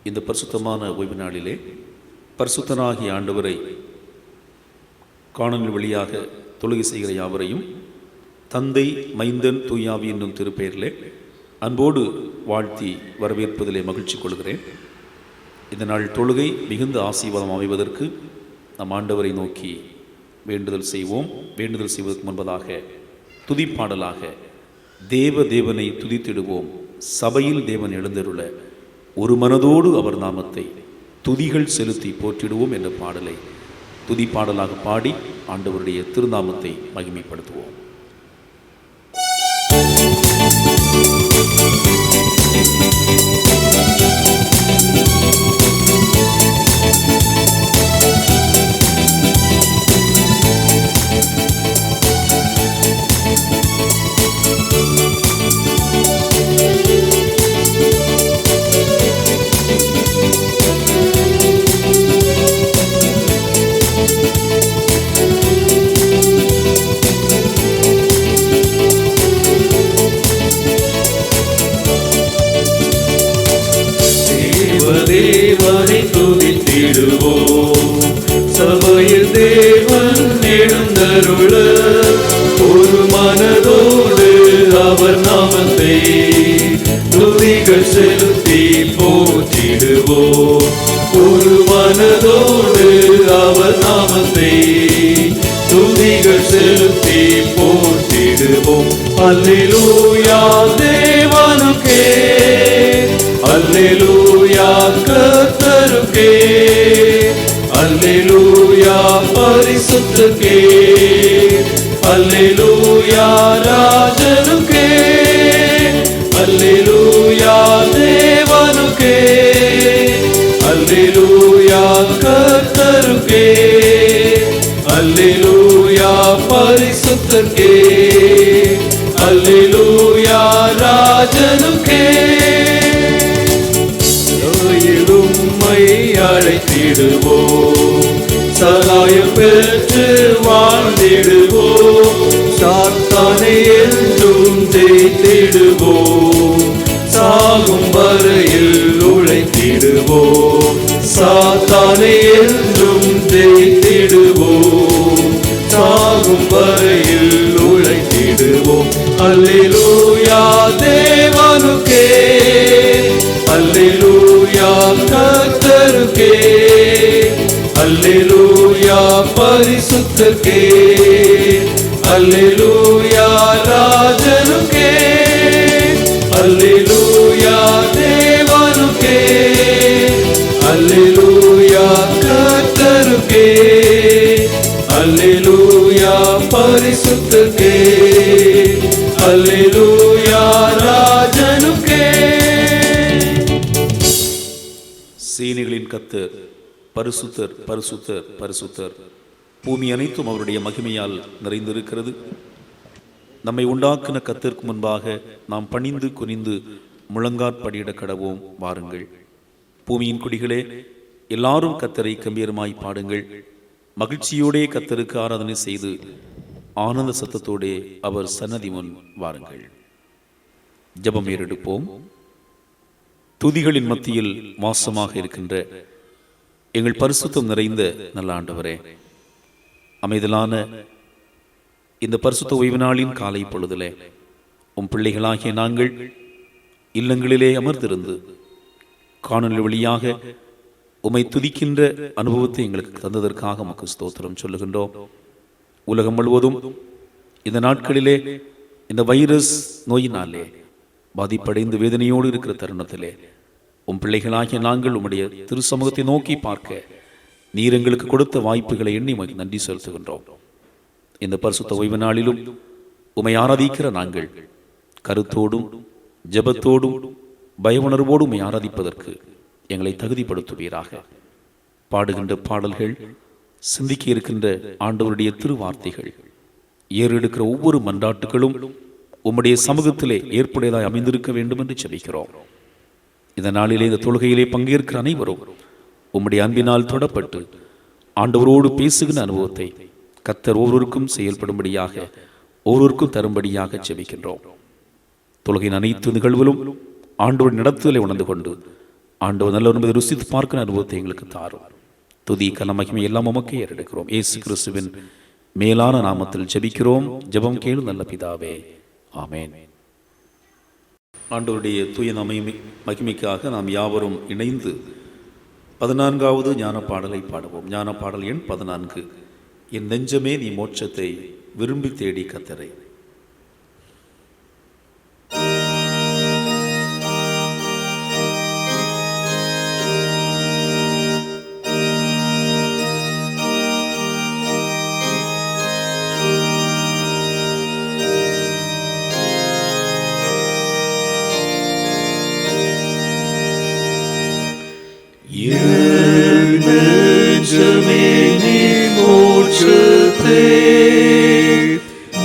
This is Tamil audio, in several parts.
இந்த பரிசுத்தமான ஓய்வு நாளிலே பரிசுத்தனாகிய ஆண்டவரை காணொலி வழியாக தொழுகை செய்கிற யாவரையும் தந்தை, மைந்தன், தூயாவி என்னும் திருப்பெயரிலே அன்போடு வாழ்த்தி வரவேற்பதிலே மகிழ்ச்சி கொள்கிறேன். இந்த நாள் தொழுகை மிகுந்த ஆசீர்வாதம் அமைவதற்கு நம் ஆண்டவரை நோக்கி வேண்டுதல் செய்வோம். வேண்டுதல் செய்வதற்கு முன்பதாக துதிப்பாடலாக தேவனை துதித்திடுவோம், சபையில் தேவன் எழுந்தருள ஒரு மனதோடு அவர் நாமத்தை துதிகள் செலுத்தி போற்றிடுவோம் என்ற பாடலை துதிப்பாடலாக பாடி ஆண்டவருடைய திருநாமத்தை மகிமைப்படுத்துவோம். தேவனை துதித்திடுவோம், சபையில் தேவன் எழுந்தருள ஒரு மனதோடு அவர் நாமத்தை துதிகள் செலுத்தி போற்றிடுவோம். ஒரு மனதோடு அவர் நாமத்தை துதிகள் செலுத்தி போற்றிடுவோம். அல்லேலூயா தேவனுக்கே, அல்லேலூயா கர்த்தருக்கே, அல்லேலூயா பரிசுத்தருக்கே, அல்லேலூயா ராஜனுக்கே, அல்லேலூயா தேவனுக்கே, அல்லேலூயா கர்த்தருக்கே, அல்லேலூயா பரிசுத்தருக்கே, அல்லேலூயா ராஜனுக்கே. உம்மை அழைத்திடுவோம், சகாயம் பெற்று வாழ்ந்திடுவோம், சாத்தானை என்றும் ஜெயித்திடுவோம், சாகும் வரையில் உழைத்திடுவோம், சாத்தானை என்றும் ஜெயித்திடுவோம், சாகும் வரையில் உழைத்திடுவோம். அல்லேலூயா தேவனுக்கே, அல்லேலூயா கர்த்தருக்கே, அல்லேலூயா பரிசுத்தருக்கே, அல்லேலூயா ராஜனுக்கே, அல்லேலூயா தேவனுக்கே, அல்லேலூயா கர்த்தருக்கே, அல்லேலூயா பரிசுத்தருக்கே, அல்லேலூயா ராஜனுக்கே. சேனைகளின் கர்த்தர் பரிசுத்தர், பரிசுத்தர், பரிசுத்தர். பூமி அனைத்தும் அவருடைய மகிமையால் நிறைந்திருக்கிறது. நம்மை உண்டாக்கின கர்த்தருக்கு முன்பாக நாம் பணிந்து குனிந்து முழங்காற்படியிட கடவோம். வாருங்கள் பூமியின் குடிகளே, எல்லாரும் கர்த்தரை கம்பீரமாய் பாடுங்கள். மகிழ்ச்சியோடே கர்த்தருக்கு ஆராதனை செய்து ஆனந்த சத்தத்தோடே அவர் சன்னதி முன் வாருங்கள். ஜெபம் ஏறெடுப்போம். துதிகளின் மத்தியில் வாசமாக இருக்கின்ற எங்கள் பரிசுத்தம் நிறைந்த நல்ல ஆண்டவரே, அமைதலான இந்த பரிசுத்த ஓய்வு நாளின் காலை பொழுதிலே உம் பிள்ளைகளாகிய நாங்கள் இல்லங்களிலே அமர்ந்திருந்து காணொலி வழியாக உம்மை துதிக்கின்ற அனுபவத்தை எங்களுக்கு தந்ததற்காக உமக்கு ஸ்தோத்திரம் சொல்லுகின்றோம். உலகம் முழுவதும் இந்த நாட்களிலே இந்த வைரஸ் நோயினாலே பாதிப்படைந்து வேதனையோடு இருக்கிற தருணத்திலே உம் பிள்ளைகளாகிய நாங்கள் உம்முடைய திருச்சமூகத்தை நோக்கி பார்க்க நீர் எங்களுக்கு கொடுத்த வாய்ப்புகளை எண்ணி நன்றி செலுத்துகின்றோம். இந்த பரிசுத்த ஓய்வு நாளிலும் உம்மை ஆராதிக்கிற நாங்கள் கருத்தோடும் ஜெபத்தோடும் பயவுணர்வோடு உம்மை ஆராதிப்பதற்கு எங்களை தகுதிப்படுத்துவீராக. பாடுகின்ற பாடல்கள், சிந்திக்க இருக்கின்ற ஆண்டவருடைய திருவார்த்தைகள், ஏறெடுக்கிற ஒவ்வொரு மன்றாட்டுகளும் உம்முடைய சமூகத்திலே ஏற்புடையதாய் அமைந்திருக்க வேண்டும் என்று ஜெபிக்கிறோம். இந்த நாளிலே இந்த தொழுகையிலே பங்கேற்கிற அனைவரும் உம்முடைய அன்பினால் தொடப்பட்டு ஆண்டவரோடு பேசுகிற அனுபவத்தை கர்த்தர் ஒவ்வொருவருக்கும் செயல்படும்படியாக ஒவ்வொருவருக்கும் தரும்படியாக ஜெபிக்கின்றோம். தொழுகையின் அனைத்து நிகழ்வுகளும் ஆண்டவரின் நடத்துதலை உணர்ந்து கொண்டு ஆண்டவர் நல்லவர் என்பதை ருசித்து பார்க்கிற அனுபவத்தை எங்களுக்கு தாரும். துதி கன மகிமை எல்லாம் உமக்கே ஏறெடுக்கிறோம். இயேசு கிறிஸ்துவின் மேலான நாமத்தில் ஜெபிக்கிறோம். ஜெபம் கேளு நல்ல பிதாவே, ஆமென். ஆண்டவருடைய தூய மகிமைக்காக நாம் யாவரும் இணைந்து 14வது ஞான பாடலை பாடுவோம். ஞான பாடல் எண் 14. என் நெஞ்சமே நீ மோட்சத்தை விரும்பி தேடி கத்தரை. நெஞ்சமே நீ மோட்சத்தை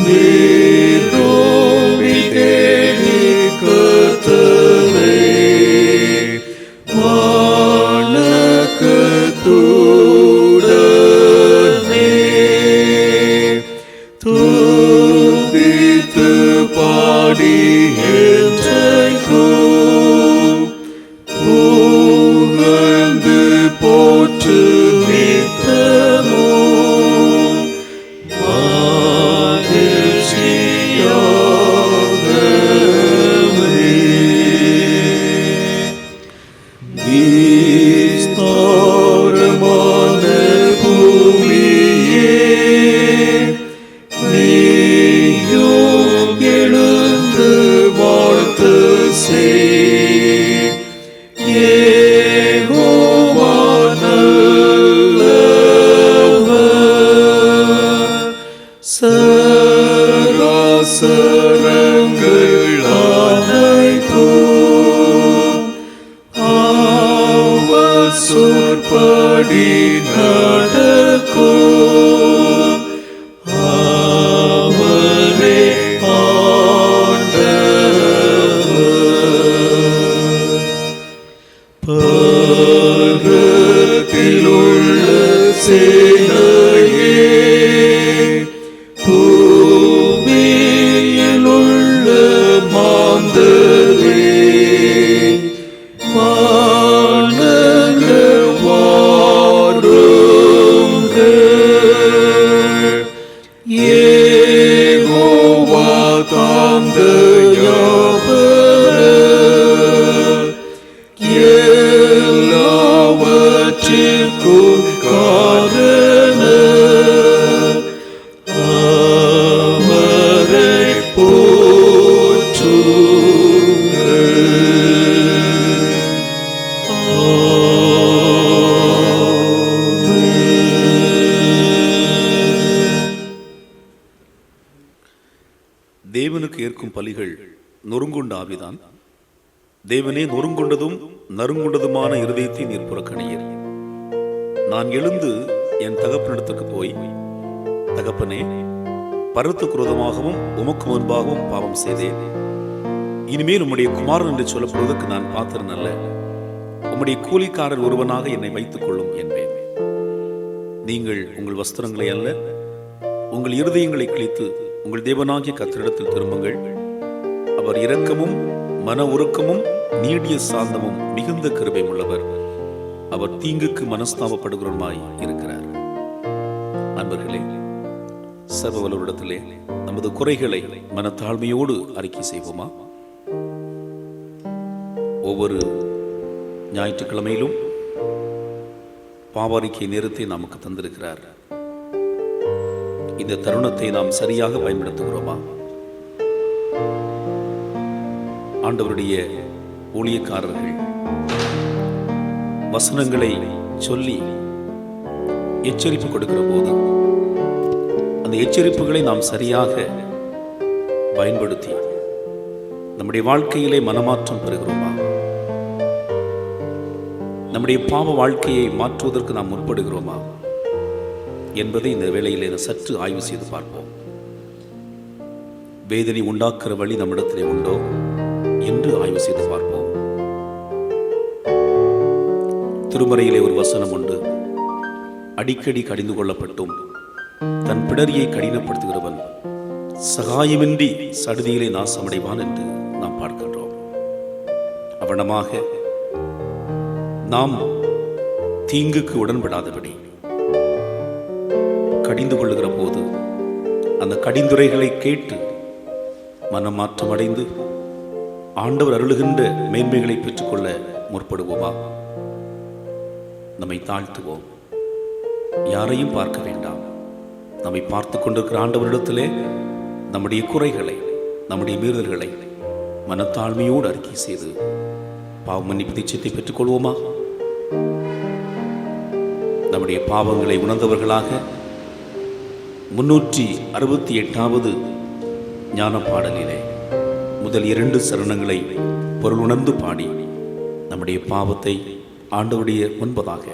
விரும்பி தேடி கர்த்தரை வணக்கத்துடனே துதித்து பாடி என்றைக்கும் புகழ்ந்து போற்று நித்தமும் மகிழ்ச்சியாகவே. விஸ்தாரமான பூமியே நீயும் எழுந்து வாழ்த்து செய். யெகோவா நல்லவர், சராசரங்கள் அனைத்தும் அவர் சொற்படி நடக்கும். அவரே ஆண்டவர். பரத்திலுள்ள சேனையே, பூமியிலுள்ள மாந்தரே, வானக வாருங்கள். யெகோவா தாம் தயவுள்ளவர், எல்லாவற்றிற்கும் காரணர். அவரை போற்றுங்கள். தேவனுக்கு ஏற்கும் பலிகள் நொறுங்குண்ட ஆவிதான். தேவனே நொறுங்குண்டதும் நறுங்குண்டதுமான இருதயத்தை நீர் புறக்கணியீர். நான் எழுந்து என் தகப்பனிடத்துக்கு போய், தகப்பனே, பரத்து குரோதமாகவும் உமக்கு முன்பாகவும் பாவம் செய்தேன். இனிமேல் உம்முடைய குமாரன் என்று சொல்லப்படுவதற்கு நான் பாத்திரன் அல்ல. உம்முடைய கூலிக்காரர் ஒருவனாக என்னை வைத்துக் கொள்ளும் என்பேன். நீங்கள் உங்கள் வஸ்திரங்களை அல்ல, உங்கள் இருதயங்களை கிழித்து உங்கள் தேவனாகிய கர்த்தரிடத்தில் திரும்புங்கள். அவர் இரக்கமும் மன உருக்கமும் நீடிய சாந்தமும் மிகுந்த கிருபை உள்ளவர். அவர் தீங்குக்கு மனஸ்தாபப்படுகிறவருமாய் இருக்கிறார். அன்பர்களே, சர்வவல்லவரிடத்திலே நமது குறைகளை மனத்தாழ்மையோடு அறிக்கை செய்வோமா? ஒவ்வொரு ஞாயிற்றுக்கிழமையிலும் பாவறிக்கை நேரத்தை நமக்கு தந்திருக்கிறார். இந்த தருணத்தை நாம் சரியாக பயன்படுத்துகிறோமா? ஆண்டவருடைய ஊழியக்காரர்கள் வசனங்களை சொல்லி எச்சரிப்பு கொடுக்கிற போது அந்த எச்சரிப்புகளை நாம் சரியாக பயன்படுத்தி நம்முடைய வாழ்க்கையிலே மனமாற்றம் பெறுகிறோமா? நம்முடைய பாவ வாழ்க்கையை மாற்றுவதற்கு நாம் முற்படுகிறோமா என்பதை இந்த வேளையிலே சற்று ஆய்வு செய்து பார்ப்போம். வேதனை உண்டாக்குற வழி நம்மிடத்திலே உண்டோ என்று ஆய்வு செய்து பார்ப்போம். திருமறையிலே ஒரு வசனம் உண்டு. அடிக்கடி கடிந்து கொள்ளப்பட்டும் தன் பிடரியை கடினப்படுத்துகிறவன் சகாயமின்றி சடுதியிலே நாசமடைவான் என்று நாம் பார்க்கின்றோம். அவனமாக நாம் தீங்குக்கு உடன்படாதபடி கடிந்து கொள்ளுகிற போது அந்த கடிந்துரைகளை கேட்டு மனமாற்றம் அடைந்து ஆண்டவர் அருளுகின்ற மேன்மைகளை பெற்றுக்கொள்ள முற்படுவோமா? நம்மை தாழ்த்துவோம். யாரையும் பார்க்க வேண்டாம். நம்மை பார்த்து கொண்டிருக்கிற ஆண்டவரிடத்திலே நம்முடைய குறைகளை, நம்முடைய மீறுதல்களை மனத்தாழ்மையோடு அறிக்கை செய்து பாவ மன்னிப்பு நிச்சயத்தை பெற்றுக்கொள்வோமா? நம்முடைய பாவங்களை உணர்ந்தவர்களாக 368வது ஞான பாடலிலே முதல் 2 சரணங்களை பொருள் உணர்ந்து பாடி நம்முடைய பாவத்தை ஆண்டவருடைய முன்பதாக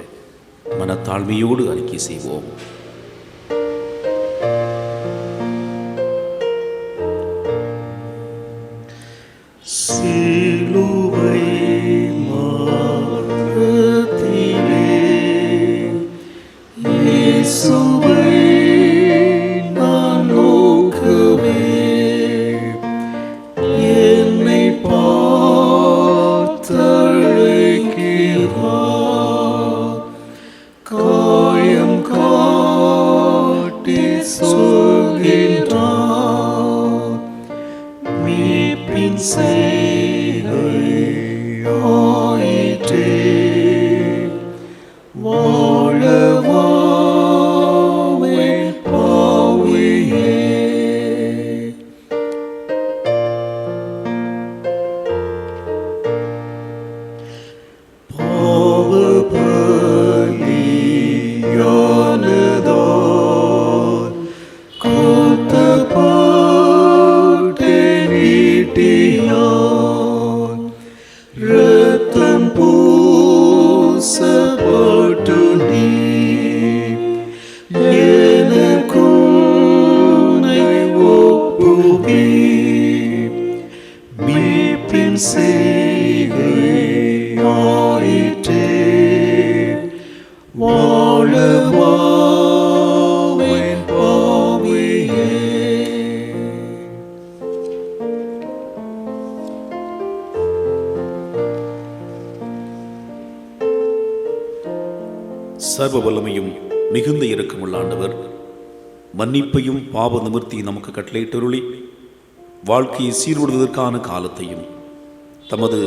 மனத்தாழ்மையோடு அறிக்கை செய்வோம். சிலுவை மரத்திலே இயேசுவை நான் நோக்குவேன். என்னை பார்த்தழைக்கிறார். காயம் காட்டி சொல்கின்றார். மீட்பின் ரத்தம் பூசப்பட்டு நீ எனக்குன்னை ஒப்புவி. மீட்பின் செய்கையாயிற்றே வாழவாவேன் பாவியே. சர்வ வல்லமையும் மிகுந்த இரக்கமுள்ள ஆண்டவர் மன்னிப்பையும் பாவ நிமிர்த்தியும் நமக்கு கட்டளையிட்டருளி வாழ்க்கையை சீர்விடுவதற்கான காலத்தையும் தமது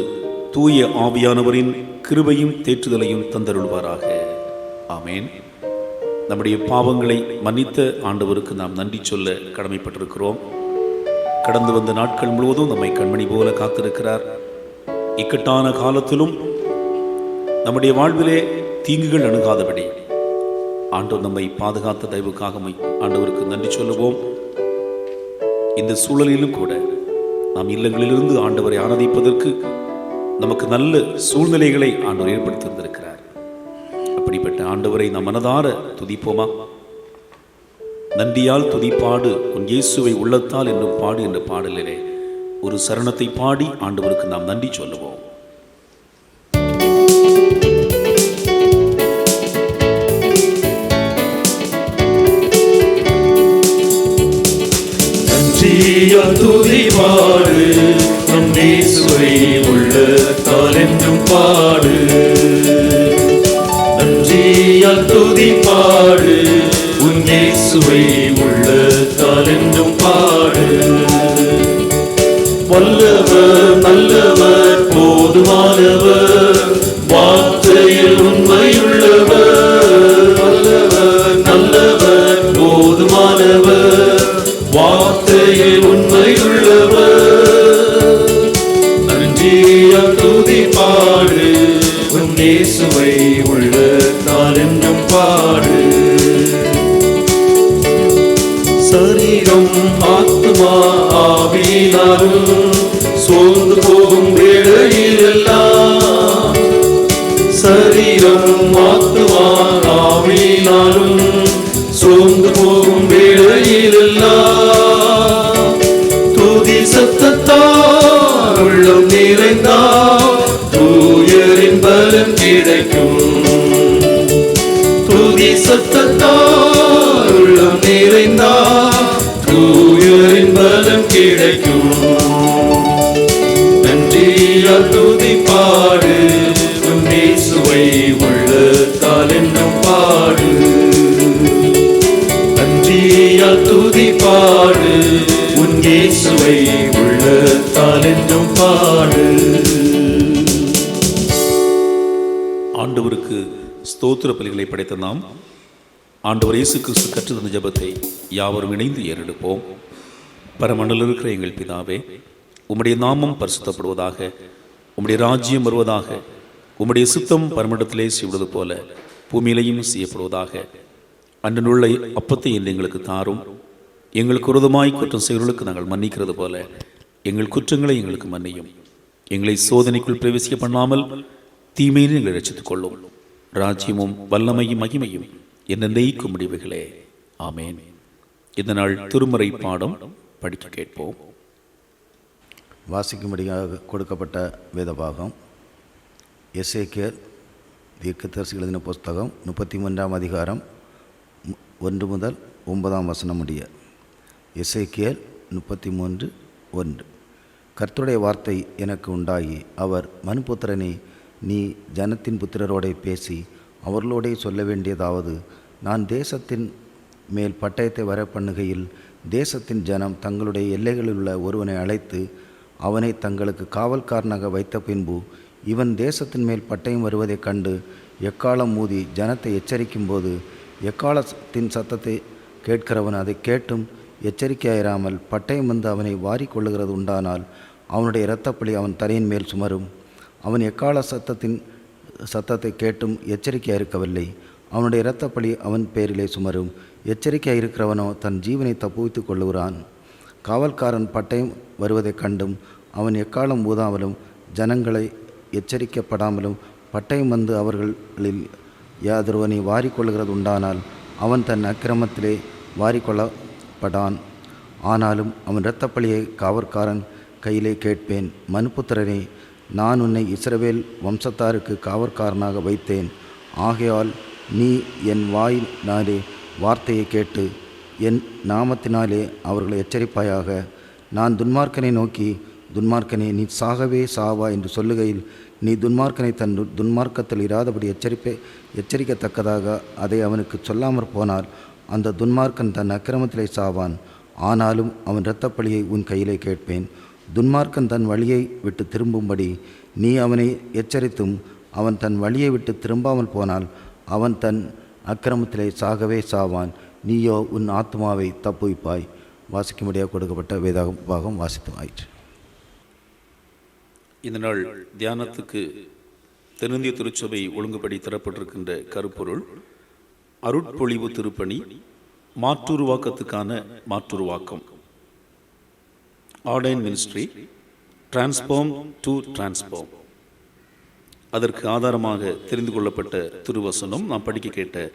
தூய ஆவியானவரின் கிருபையும் தேற்றுதலையும் தந்தருள்வாராக. ஆமேன். நம்முடைய பாவங்களை மன்னித்த ஆண்டவருக்கு நாம் நன்றி சொல்ல கடமைப்பட்டிருக்கிறோம். கடந்து வந்த நாட்கள் முழுவதும் நம்மை கண்மணி போல காத்திருக்கிறார். இக்கட்டான காலத்திலும் நம்முடைய வாழ்விலே தீங்குகள் அணுகாதபடி ஆண்டவர் நம்மை பாதுகாத்த தயவுக்காக ஆண்டவருக்கு நன்றி சொல்லுவோம். இந்த சூழலிலும் கூட நாம் இல்லங்களிலிருந்து ஆண்டவரை ஆராதிப்பதற்கு நமக்கு நல்ல சூழ்நிலைகளை ஆண்டவர் ஏற்படுத்தியிருந்திருக்கிறார். அப்படிப்பட்ட ஆண்டவரை நாம் மனதார துதிப்போமா? நன்றியால் துதிப்பாடு உன் இயேசுவை உள்ளத்தால் என்னும் பாடு என்ற பாடலிலே ஒரு சரணத்தை பாடி ஆண்டவருக்கு நாம் நன்றி சொல்லுவோம். துதிப்பாடு நம் இயேசுவை உள்ளத்தால் என்றும் பாடு. நன்றியால் துதிப்பாடு உன் இயேசுவை உள்ளத்தால் என்றும் பாடு. வல்லவர் நல்லவர் போதுமானவர் வார்த்தையில் உண்மையுள்ளவர். வல்லவர் நல்லவர் போதுமானவர் வார்த்தையில் உண்மையுள்ளவர். நன்றியால் துதிப்பாடு உன் இயேசுவை உள்ளத்தால் என்றும் பாடு. சரீரம் ஆத்துமா ஆவியினாலும் சோர்ந்து போகும் வேளையிலெல்லாம். சரீரம் ஆத்துமா ஆவியினாலும் சோர்ந்து போகும் வேளையிலெல்லாம் துதி சத்தத்தால் உள்ளம் நிறைந்தால் தூயரின் பலன் கிடைக்கும். துதி சத்தத்தால் உள்ளம் நிறைந்தால் தூயரின் பலன் கிடைக்கும். நன்றியால் துதிப்பாடு உன் இயேசுவை வாயால் துதி பாடு, உன் இயேசுவை உள்ளத்தால் என்றும் பாடு. ஆண்டவருக்கு ஸ்தோத்திர பலிகளை படைத்த நாம் ஆண்டவர் இயேசு கிறிஸ்து கற்றுத்தந்த ஜெபத்தை யாவரும் இணைந்து ஏறெடுப்போம். பரமண்டலில் இருக்கிற எங்கள் பிதாவே, உம்முடைய நாமம் பரிசுத்தப்படுவதாக, உம்முடைய ராஜ்யம் வருவதாக, உம்முடைய சித்தம் பரமண்டத்திலே செய்வது போல பூமியிலையும் செய்யப்படுவதாக. அன்றுள்ள அப்பத்தை இன்று எங்களுக்கு தாரும். எங்களுக்கு விரோதமாய் குற்றம் செய்வர்களுக்கு நாங்கள் மன்னிக்கிறது போல எங்கள் குற்றங்களை எங்களுக்கு மன்னியும். எங்களை சோதனைக்குள் பிரவேசிக்க பண்ணாமல் தீமையினை எங்களை ரட்சித்துக் கொள்ளும். ராஜ்யமும் வல்லமையும் மகிமையும் என்னென்னைக்கும் முடிவுகளே. ஆமேன். இந்த நாள் திருமறை பாடம் படிக்க கேட்போம். வாசிக்கும்படியாக கொடுக்கப்பட்ட வேதபாகம் எசேக்கியேல் தீர்க்கதரிசி எழுதின புஸ்தகம் 33ஆம் அதிகாரம் 1 முதல் 9ஆம் வசனம் முடிய. எசேக்கியேல் 33:1. கர்த்தருடைய வார்த்தை எனக்கு உண்டாகி, அவர் மனுபுத்திரனே, நீ ஜனத்தின் புத்திரரோடே பேசி அவர்களோடே சொல்ல வேண்டியதாவது, நான் தேசத்தின் மேல் பட்டயத்தை வர பண்ணுகையில் தேசத்தின் ஜனம் தங்களுடைய எல்லைகளில் உள்ள ஒருவனை அழைத்து அவனை தங்களுக்கு காவல்காரனாக வைத்த பின்பு இவன் தேசத்தின் மேல் பட்டயம் வருவதைக் கண்டு எக்காலம் ஊதி ஜனத்தை எச்சரிக்கும்போது, எக்காலத்தின் சத்தத்தை கேட்கிறவன் அதை கேட்டும் எச்சரிக்கையாயிராமல் பட்டயம் வந்து அவனை வாரி கொள்ளுகிறது உண்டானால் அவனுடைய இரத்தப்பழி அவன் தலையின் மேல் சுமரும். அவன் எக்கால சத்தத்தை கேட்டும் எச்சரிக்கையாயிருக்கவில்லை, அவனுடைய இரத்தப்பழி அவன் பேரிலே சுமரும். எச்சரிக்கையாயிருக்கிறவனோ தன் ஜீவனை தப்புவித்து கொள்ளுகிறான். காவல்காரன் பட்டயம் வருவதைக் கண்டும் அவன் எக்காலம் ஊதாமலும் ஜனங்களை எச்சரிக்கப்படாமலும் பட்டயம் வந்து அவர்களில் யாதொருவனை வாரிக்கொள்ளுகிறது உண்டானால் அவன் தன் அக்கிரமத்திலே வாரிக்கொள்ளப்படான். ஆனாலும் அவன் இரத்தப்பழியை காவற்காரன் கையிலே கேட்பேன். மனுபுத்திரனே, நான் உன்னை இஸ்ரவேல் வம்சத்தாருக்கு காவற்காரனாக வைத்தேன். ஆகையால் நீ என் வாயினாலே வார்த்தையை கேட்டு என் நாமத்தினாலே அவர்களை எச்சரிப்பாயாக. நான் துன்மார்க்கனை நோக்கி, துன்மார்க்கனே, நீ சாகவே சாவா என்று சொல்லுகையில் நீ துன்மார்க்கனை தன் துன்மார்க்கத்தில் இராதபடி எச்சரிக்கத்தக்கதாக அதை அவனுக்கு சொல்லாமற் போனால் அந்த துன்மார்க்கன் தன் அக்கிரமத்திலே சாவான். ஆனாலும் அவன் இரத்தப்பழியை உன் கையிலே கேட்பேன். துன்மார்க்கன் தன் வழியை விட்டு திரும்பும்படி நீ அவனை எச்சரித்தும் அவன் தன் வழியை விட்டு திரும்பாமல் போனால் அவன் தன் அக்கிரமத்திலே சாகவே சாவான். நீயோ உன் ஆத்மாவை தப்புவிப்பாய். வாசிக்கும்படியாக கொடுக்கப்பட்ட வேதபாகம் வாசித்து ஆயிற்று. இந்த நாள் தியானத்துக்கு தென்னிந்திய திருச்சபை ஒழுங்குபடி தரப்பட்டிருக்கின்ற கருப்பொருள் அருட்பொழிவு திருப்பணி, மாற்றுருவாக்கத்துக்கான மாற்றுருவாக்கம், ordain ministry, transform to transform. அதற்கு ஆதாரமாக தெரிந்து கொள்ளப்பட்ட திருவசனம் நாம் படிக்க கேட்ட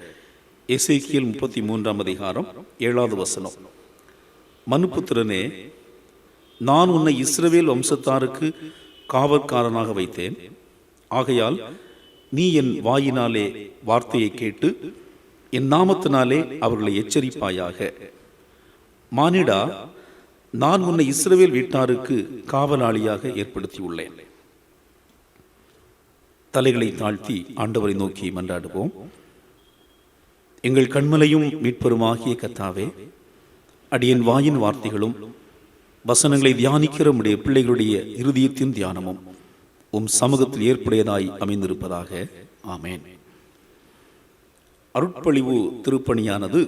எசேக்கியேல் 33ஆம் அதிகாரம் 7வது வசனம். மனுபுத்திரனே, நான் உன்னை இஸ்ரவேல் வம்சத்தாருக்கு காவற்காரனாக வைத்தேன். ஆகையால் நீ என் வாயினாலே வார்த்தையை கேட்டு என் நாமத்தினாலே அவர்களை எச்சரிப்பாயாக. மானிடா, நான் உன்னை இஸ்ரவேல் வீட்டாருக்கு காவலாளியாக ஏற்படுத்தியுள்ளேன். தலைகளை தாழ்த்தி ஆண்டவரை நோக்கி மன்றாடுவோம். எங்கள் கண்மலையும் மீட்பருமாகிய கர்த்தாவே, அடியேன் வாயின் வார்த்தைகளும் வசனங்களை தியானிக்கிற உம்முடைய பிள்ளைகளுடைய இருதயத்தின் தியானமும் உம் சமூகத்தில் ஏற்புடையதாய் அமைந்திருப்பதாக. ஆமேன். அருட்பொழிவு திருப்பணியானது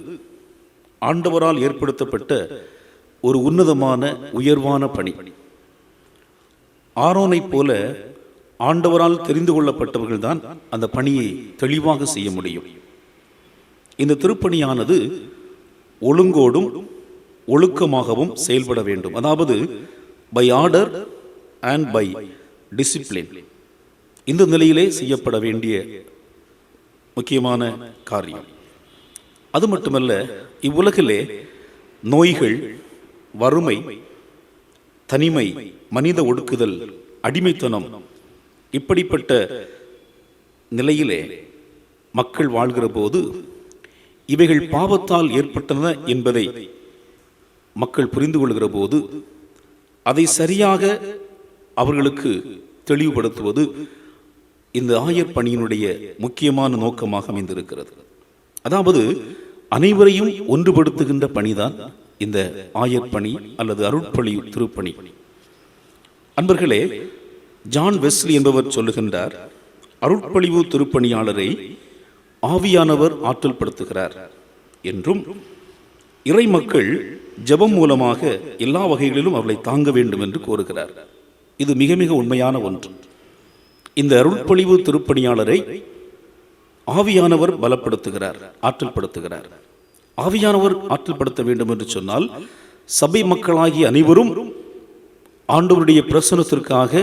ஆண்டவரால் ஏற்படுத்தப்பட்ட ஒரு உன்னதமான உயர்வான பணி. ஆரோனைப் போல ஆண்டவரால் தெரிந்து கொள்ளப்பட்டவர்கள்தான் அந்த பணியை தெளிவாக செய்ய முடியும். இந்த திருப்பணியானது ஒழுங்கோடும் ஒழுக்கமாகவும் செயல்பட வேண்டும். அதாவது by order and by discipline. இந்த நிலையிலே செய்யப்பட வேண்டிய முக்கியமான காரியம். அது மட்டுமல்ல, இவ்வுலகிலே நோய்கள், வறுமை, தனிமை, மனித ஒடுக்குதல், அடிமைத்தனம், இப்படிப்பட்ட நிலையிலே மக்கள் வாழ்கிற போது இவைகள் பாவத்தால் ஏற்பட்டன என்பதை மக்கள் புரிந்து கொள்கிற போது அதை சரியாக அவர்களுக்கு தெளிவுபடுத்துவது இந்த ஆயர் பணியினுடைய முக்கியமான நோக்கமாக அமைந்திருக்கிறது. அதாவது அனைவரையும் ஒன்றுபடுத்துகின்ற பணிதான் இந்த ஆயர்பணி அல்லது அருட்பொழிவு திருப்பணி. அன்பர்களே, ஜான் வெஸ்லி என்பவர் சொல்லுகின்றார், அருட்பொழிவு திருப்பணியாளரை ஆவியானவர் ஆற்றல் படுத்துகிறார் என்றும் இறை மக்கள் ஜெபம் மூலமாக எல்லா வகைகளிலும் அவர்களை தாங்க வேண்டும் என்று கோருகிறார். இது மிக மிக உண்மையான ஒன்று. இந்த அருட்பொழிவு திருப்பணியாளரை ஆவியானவர் பலப்படுத்துகிறார், ஆற்றல் படுத்துகிறார். ஆவியானவர் ஆற்றல் படுத்த வேண்டும் என்று சொன்னால் சபை மக்களாகிய அனைவரும் ஆண்டவருடைய பிரசன்னத்திற்காக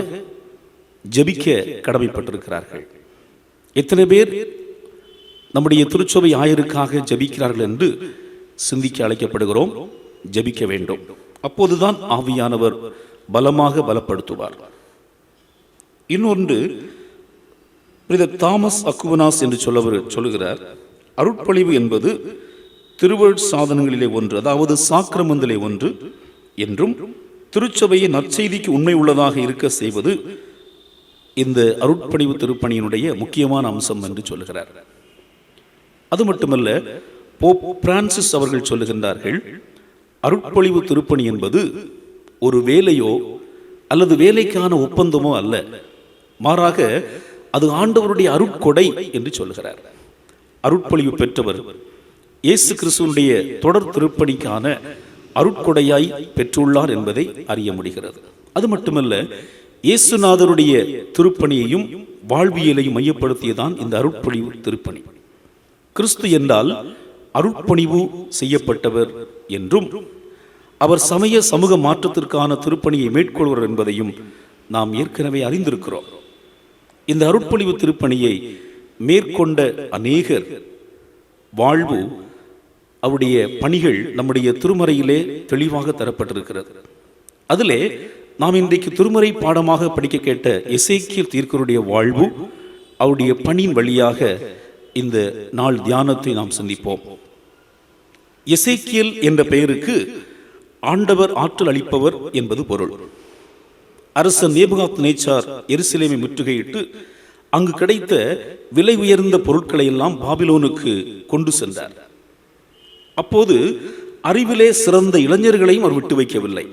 ஜெபிக்க கடமைப்பட்டிருக்கிறார்கள். எத்தனை பேர் நம்முடைய திருச்சபை ஆயருக்காக ஜெபிக்கிறார்கள் என்று சிந்திக்க அழைக்கப்படுகிறோம். ஜெபிக்க வேண்டும். அப்போதுதான் ஆவியானவர் பலமாக பலப்படுத்துவார். இன்னொன்று, தாமஸ் அக்குவனாஸ் என்று சொல்லுகிறார், அருட்பொழிவு என்பது திருவருட் சாதனங்களிலே ஒன்று, அதாவது சாக்கிரமந்திலே ஒன்று என்றும் திருச்சபையை நற்செய்திக்கு உண்மை உள்ளதாக இருக்க செய்வது இந்த அருட்பொழிவு திருப்பணியினுடைய முக்கியமான அம்சம் என்று சொல்லுகிறார். அது மட்டுமல்ல, போப் பிரான்சிஸ் அவர்கள் சொல்லுகின்றார்கள், அருட்பொழிவு திருப்பணி என்பது ஒரு வேலையோ அல்லது வேலைக்கான ஒப்பந்தமோ அல்ல, மாறாக அது ஆண்டவருடைய அருட்கொடை என்று சொல்லுகிறார். அருட்பொழிவு பெற்றவர் இயேசு கிறிஸ்துவினுடைய தொடர் திருப்பணிக்கான அருட்கொடையாய் பெற்றுள்ளார் என்பதை அறிய முடிகிறது. அது மட்டுமல்ல, இயேசுநாதருடைய திருப்பணியையும் வாழ்வியலையும் மையப்படுத்தியதான் இந்த அருட்பொழிவு திருப்பணி. கிறிஸ்து என்றால் அருட்பணிவு செய்யப்பட்டவர் என்றும் அவர் சமய சமூக மாற்றத்திற்கான திருப்பணியை மேற்கொள்வர் என்பதையும் நாம் ஏற்கனவே அறிந்திருக்கிறோம். இந்த அருட்பொழிவு திருப்பணியை மேற்கொண்ட அநேகர் வாழ்வு, அவருடைய பணிகள் நம்முடைய திருமறையிலே தெளிவாக தரப்பட்டிருக்கிறது. அதிலே நாம் இன்றைக்கு திருமறை பாடமாக படிக்க கேட்ட எசேக்கியேல் தீர்க்கருடைய வாழ்வு, அவருடைய பணியின் வழியாக இந்த நாள் தியானத்தை நாம் சிந்திப்போம். எசேக்கியேல் என்ற பெயருக்கு ஆண்டவர் ஆற்றல் அளிப்பவர் என்பது பொருள். அரசன் நேபுகாத்நேச்சார் எருசலேமை முற்றுகையிட்டு அங்கு கிடைத்த விலை உயர்ந்த பொருட்களை எல்லாம் பாபிலோனுக்கு கொண்டு சென்றார். அப்போது அறிவிலே சிறந்த இளைஞர்களையும் அவர் விட்டு வைக்கவில்லை.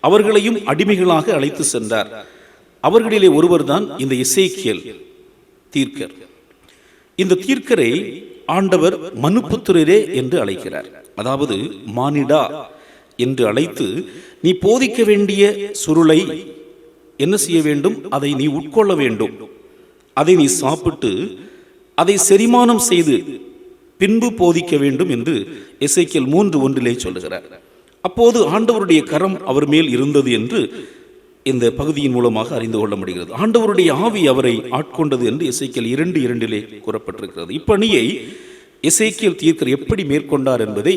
அவர்களையும் அடிமைகளாக அழைத்து சென்றார். அவர்களிலே ஒருவர்தான் இந்த எசேக்கியேல் தீர்க்கர். இந்த தீர்க்கரை ஆண்டவர் மனுபுத்திரரே என்று அழைக்கிறார். அதாவது மானிடா என்று அழைத்து, நீ போதிக்க வேண்டிய சுருளை என்ன செய்ய வேண்டும்? அதை நீ உட்கொள்ள வேண்டும். அதை நீ சாப்பிட்டு அதை செரிமானம் செய்து பின்பு போதிக்க வேண்டும் என்று எசேக்கியேல் 3:1 சொல்லுகிறார். அப்போது ஆண்டவருடைய கரம் அவர் மேல் இருந்தது என்று இந்த பகுதியின் மூலமாக அறிந்து கொள்ள முடிகிறது. ஆண்டவருடைய ஆவி அவரை ஆட்கொண்டது என்று எசேக்கியேல் 2:2 கூறப்பட்டிருக்கிறது. இப்பணியை எசேக்கியேல் தீர்க்கர் எப்படி மேற்கொண்டார் என்பதை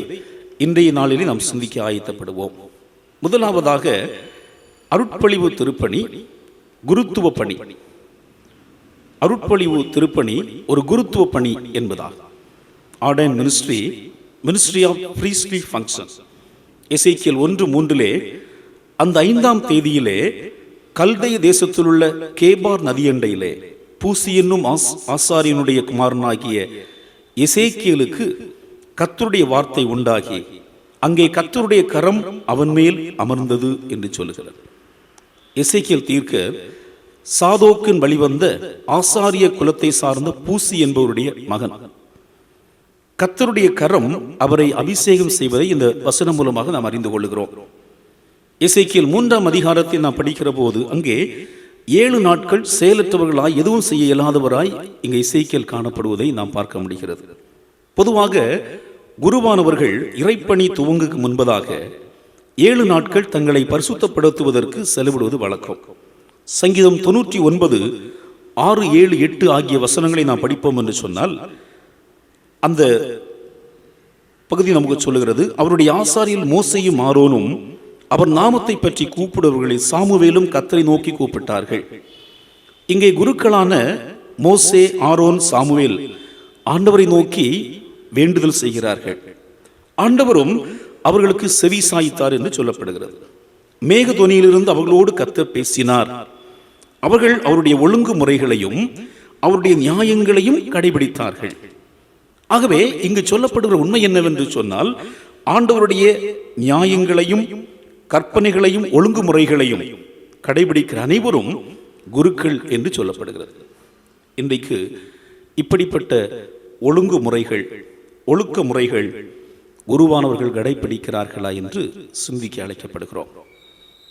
இன்றைய நாளிலே நாம் சிந்திக்க ஆயத்தப்படுவோம். முதலாவதாக, அருட்பொழிவு திருப்பணி குருத்துவ பணி. அருட்பொழிவு திருப்பணி ஒரு குருத்துவ பணி என்பதாகும். Ordain ministry of priestly function. எசேக்கியேல் 1:3 அந்த 5ஆம் தேதியிலே கல்தை தேசத்தில் உள்ள கேபார் நதியண்டையிலே பூசி என்னும் ஆசாரியனுடைய குமாரனாகிய எசேக்கியேலுக்கு கர்த்தருடைய வார்த்தை உண்டாகி அங்கே கர்த்தருடைய கரம் அவன் மேல் அமர்ந்தது என்று சொல்லுகிறார். எசேக்கியேல் தீர்க்கர் சாதோக்கின் வழிவந்த ஆசாரிய குலத்தை சார்ந்த பூசி என்பவருடைய மகன். கர்த்தருடைய கரம் அவரை அபிஷேகம் செய்வதை இந்த வசனம் மூலமாக நாம் அறிந்து கொள்கிறோம். எசேக்கியேல் 3ஆம் அதிகாரத்தில் நாம் படிக்கிற போது அங்கே 7 நாட்கள் செயலற்றவர்களாய் எதுவும் செய்ய இயலாதவராய் இங்கே எசேக்கியேல் காணப்படுவதை நாம் பார்க்க முடிகிறது. பொதுவாக குருவானவர்கள் இறைப்பணி துவங்குக்கு முன்பதாக 7 நாட்கள் தங்களை பரிசுத்தப்படுத்துவதற்கு செலவிடுவது வழக்கம். சங்கீதம் 99 6, 7, 8 ஆகிய வசனங்களை நாம் படிப்போம் என்று சொன்னால் அந்த பகுதி நமக்கு சொல்லுகிறது, அவருடைய ஆசாரியர் மோசேயும் ஆரோனும் அவர் நாமத்தை பற்றி கூப்பிடுவர்களை சாமுவேலும் கர்த்தரை நோக்கி கூப்பிட்டார்கள். இங்கே குருக்களான மோசே, ஆரோன், சாமுவேல் ஆண்டவரை நோக்கி வேண்டுதல் செய்கிறார்கள். ஆண்டவரும் அவர்களுக்கு செவி சாய்த்தார் என்று சொல்லப்படுகிறது. மேகதொனியிலிருந்து அவர்களோடு கர்த்தர் பேசினார். அவர்கள் அவருடைய ஒழுங்கு முறைகளையும் அவருடைய நியாயங்களையும் கடைபிடித்தார்கள். ஆகவே இங்கு சொல்லப்படுகிற உண்மை என்னவென்று சொன்னால், ஆண்டவருடைய நியாயங்களையும் கற்பனைகளையும் ஒழுங்குமுறைகளையும் கடைபிடிக்கிற அனைவரும் குருக்கள் என்று சொல்லப்படுகிறது. இன்றைக்கு இப்படிப்பட்ட ஒழுங்குமுறைகள் ஒழுக்க முறைகள் குருவானவர்கள் கடைபிடிக்கிறார்களா என்று சிந்திக்க அழைக்கப்படுகிறோம்.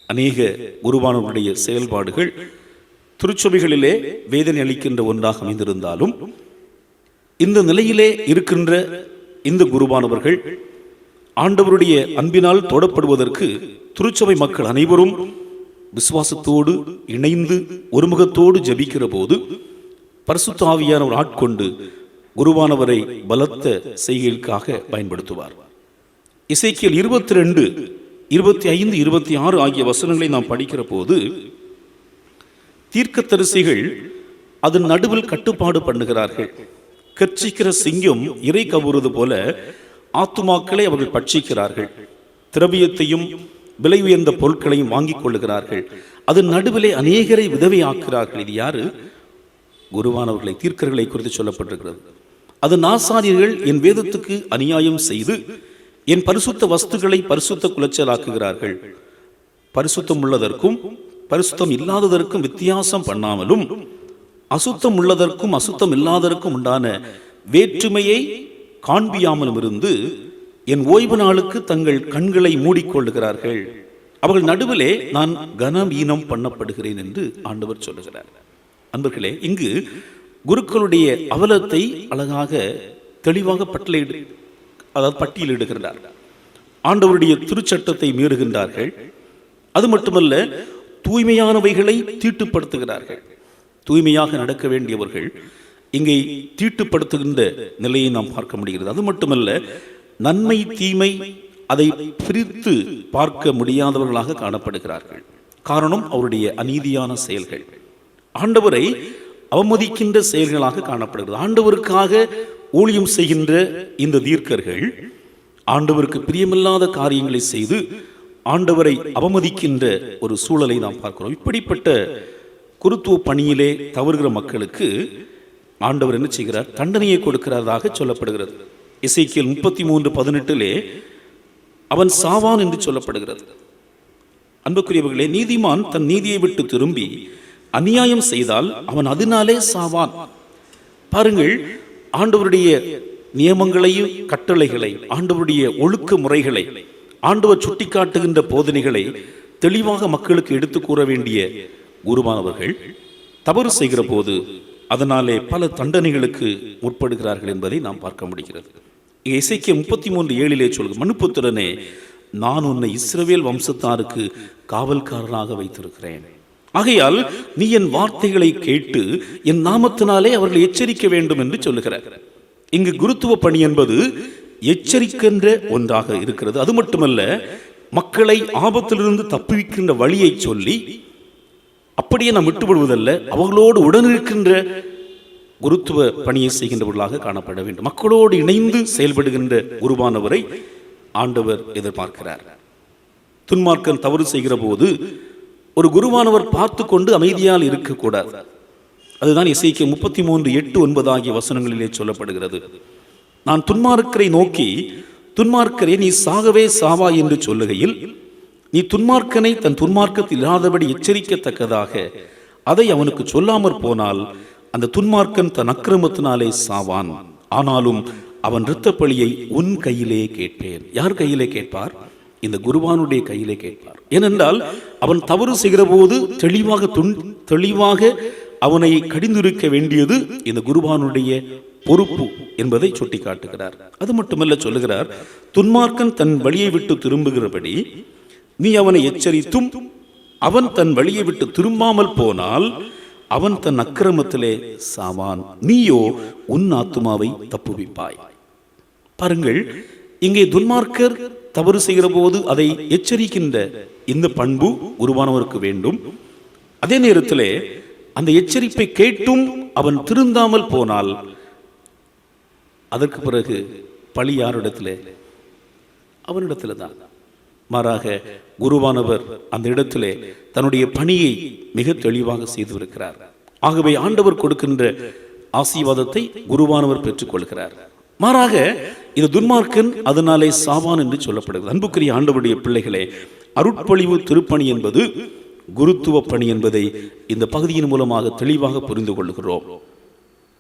அநேக குருவானவர்களுடைய செயல்பாடுகள் திருச்சபைகளிலே வேதனை அளிக்கின்ற ஒன்றாக அமைந்திருந்தாலும், இந்த நிலையிலே இருக்கின்ற இந்த குருவானவர்கள் ஆண்டவருடைய அன்பினால் தொடப்படுவதற்கு திருச்சபை மக்கள் அனைவரும் விசுவாசத்தோடு இணைந்து ஒருமுகத்தோடு ஜெபிக்கிற போது பரிசுத்த ஆவியானவர் ஆட்கொண்டு குருவானவரை பலத்த செய்கைகளுக்காக பயன்படுத்துவார். எசேக்கியேல் 22, 25, 26 ஆகிய வசனங்களை நாம் படிக்கிற போது, தீர்க்கதரிசிகள் அதன் நடுவில் கட்டுப்பாடு பண்ணுகிறார்கள். கர்ச்சிக்கிற சிங்கம் இறை கவுறுவது போல ஆத்துமாக்களை அவர்கள் பட்சிக்கிறார்கள். திரவியத்தையும் விலை உயர்ந்த பொருட்களையும் வாங்கிக் கொள்ளுகிறார்கள். அதன் நடுவிலே அநேகரை விதவை ஆக்குகிறார்கள். இது யாரு? குருவானவர்களை, தீர்க்கர்களை குறித்து சொல்லப்பட்டிருக்கிறது. அது ஆசாரியர்கள் என் வேதத்துக்கு அநியாயம் செய்து என் பரிசுத்த வஸ்துக்களை பரிசுத்த குலைச்சலாக்குகிறார்கள். பரிசுத்தம் உள்ளதற்கும் பரிசுத்தம் இல்லாததற்கும் வித்தியாசம் பண்ணாமலும், அசுத்தம் உள்ளதற்கும் அசுத்தம் இல்லாததற்கும் உண்டான வேற்றுமையை காண்பியாமலும் இருந்து என் ஓய்வு நாளுக்கு தங்கள் கண்களை மூடிக்கொள்ளுகிறார்கள். அவர்கள் நடுவிலே நான் கனவீனம் பண்ணப்படுகிறேன் என்று ஆண்டவர் சொல்லுகிறார். அன்பர்களே, இங்கு குருக்களுடைய அவலத்தை அழகாக தெளிவாக பட்டியலிடுகிறார். ஆண்டவருடைய திருச்சட்டத்தை மீறுகின்றார்கள். அது மட்டுமல்ல, தூய்மையானவைகளை தீட்டுப்படுத்துகிறார்கள். தூய்மையாக நடக்க வேண்டியவர்கள் இங்கே தீட்டுப்படுத்துகின்ற நிலையை நாம் பார்க்க முடிகிறது. அது மட்டுமல்ல, நன்மை தீமை அதை பிரித்து பார்க்க முடியாதவர்களாக காணப்படுகிறார்கள். காரணம், அவருடைய அநீதியான செயல்கள் ஆண்டவரை அவமதிக்கின்ற செயல்களாக காணப்படுகிறது. ஆண்டவருக்காக ஊழியம் செய்கின்ற இந்த தீர்க்கர்கள் ஆண்டவருக்கு பிரியமில்லாத காரியங்களை செய்து ஆண்டவரை அவமதிக்கின்ற ஒரு சூழலை நாம் பார்க்கிறோம். இப்படிப்பட்ட குருத்துவ பணியிலே தவறுகிற மக்களுக்கு ஆண்டவர் என்ன செய்கிறார்? தண்டனையை கொடுக்கிறதாக சொல்லப்படுகிறது. எசேக்கியேல் 33:18 அவன் சாவான் என்று சொல்லப்படுகிறது. அன்புக்குரியவர்களே, நீதிமான் தன் நீதியை விட்டு திரும்பி அநியாயம் செய்தால் அவன் அதனாலே சாவான். பாருங்கள், ஆண்டவருடைய நியமங்களையும் கட்டளைகளை, ஆண்டவருடைய ஒழுக்க முறைகளை, ஆண்டவர் சுட்டிக்காட்டுகின்ற போதனைகளை தெளிவாக மக்களுக்கு எடுத்து கூற வேண்டிய குருவானவர்கள் தவறு செய்கிற போது அதனாலே பல தண்டனைகளுக்கு முற்படுகிறார்கள் என்பதை நாம் பார்க்க முடிகிறது. எசேக்கியேல் 33:7 சொல்லுங்க, மனுப்புத்திரனே, நான் உன்னை இஸ்ரவேல் வம்சத்தாருக்கு காவல்காரனாக வைத்திருக்கிறேன். ஆகையால் நீ என் வார்த்தைகளை கேட்டு என் நாமத்தினாலே அவர்களை எச்சரிக்க வேண்டும் என்று சொல்லுகிறார். இங்கு குருத்துவ பணி என்பது எச்சரிக்கின்ற ஒன்றாக இருக்கிறது. அது மட்டுமல்ல, மக்களை ஆபத்திலிருந்து தப்புவிக்கின்ற வழியை சொல்லி அப்படியே நாம் விட்டுவிடுவதல்ல, அவர்களோடு உடனிருக்கின்ற குருத்துவ பணியை செய்கின்றவர்களாக காணப்பட வேண்டும். மக்களோடு இணைந்து செயல்படுகின்ற குருவானவரை ஆண்டவர் எதிர்பார்க்கிறார். துன்மார்க்கன் தவறு செய்கிற போது ஒரு குருவானவர் பார்த்து கொண்டு அமைதியால் இருக்கக்கூடாது. அதுதான் எசேக்கியேல் 33:8-9 ஆகிய வசனங்களிலே சொல்லப்படுகிறது. நான் துன்மார்க்கரை நோக்கி, துன்மார்க்கரே நீ சாகவே சாவா என்று சொல்லுகையில், நீ துன்மார்க்கனை தன் துன்மார்க்கத்தில் இல்லாதபடி எச்சரிக்கத்தக்கதாக அதை அவனுக்கு சொல்லாமற் போனால் அந்த துன்மார்க்கன் தன் அக்கிரமத்தினாலே சாவான். ஆனாலும் அவன் இரத்த பழியை உன் கையிலே கேட்பேன். யார் கையிலே கேட்பார்? இந்த குருவானுடைய கையிலே கேட்பார். ஏனென்றால் அவன் தவறு செய்கிற போது தெளிவாக அவனை கடிந்திருக்க வேண்டியது இந்த குருவானுடைய பொறுப்பு என்பதை சுட்டி காட்டுகிறார். அது மட்டுமல்ல, சொல்லுகிறார், துன்மார்க்கன் தன் வழியை விட்டு திரும்புகிறபடி நீ அவனை எச்சரித்தும் அவன் தன் வழியை விட்டு திரும்பாமல் போனால் அவன் தன் அக்கிரமத்திலே சாவான், நீயோ உன் ஆத்துமாவை தப்புவிப்பாய். பாருங்கள், இங்கே துன்மார்க்கர் தவறு செய்கிற போது அதை எச்சரிக்கின்ற இந்த பண்பு குருவானவருக்கு வேண்டும். அதே நேரத்திலே அந்த எச்சரிப்பை கேட்டும் அவன் திருந்தாமல் போனால் அதற்கு பிறகு பழி யாரிடத்திலே? அவனிடத்திலே தான். மாறாக குருவானவர் அந்த இடத்திலே தன்னுடைய பணியை மிக தெளிவாக செய்திருக்கிறார். ஆகவே ஆண்டவர் கொடுக்கின்ற ஆசீர்வாதத்தை குருவானவர் பெற்றுக்கொள்கிறார். மாறாக இது துன்மார்க்கன் அதனாலே சாவான் என்று சொல்லப்படுகிறது. அன்புக்குரிய ஆண்டவருடைய பிள்ளைகளே, அருட்பொழிவு திருப்பணி என்பது குருத்துவ பணி என்பதை இந்த பகுதியின் மூலமாக தெளிவாக புரிந்து கொள்கிறோம்.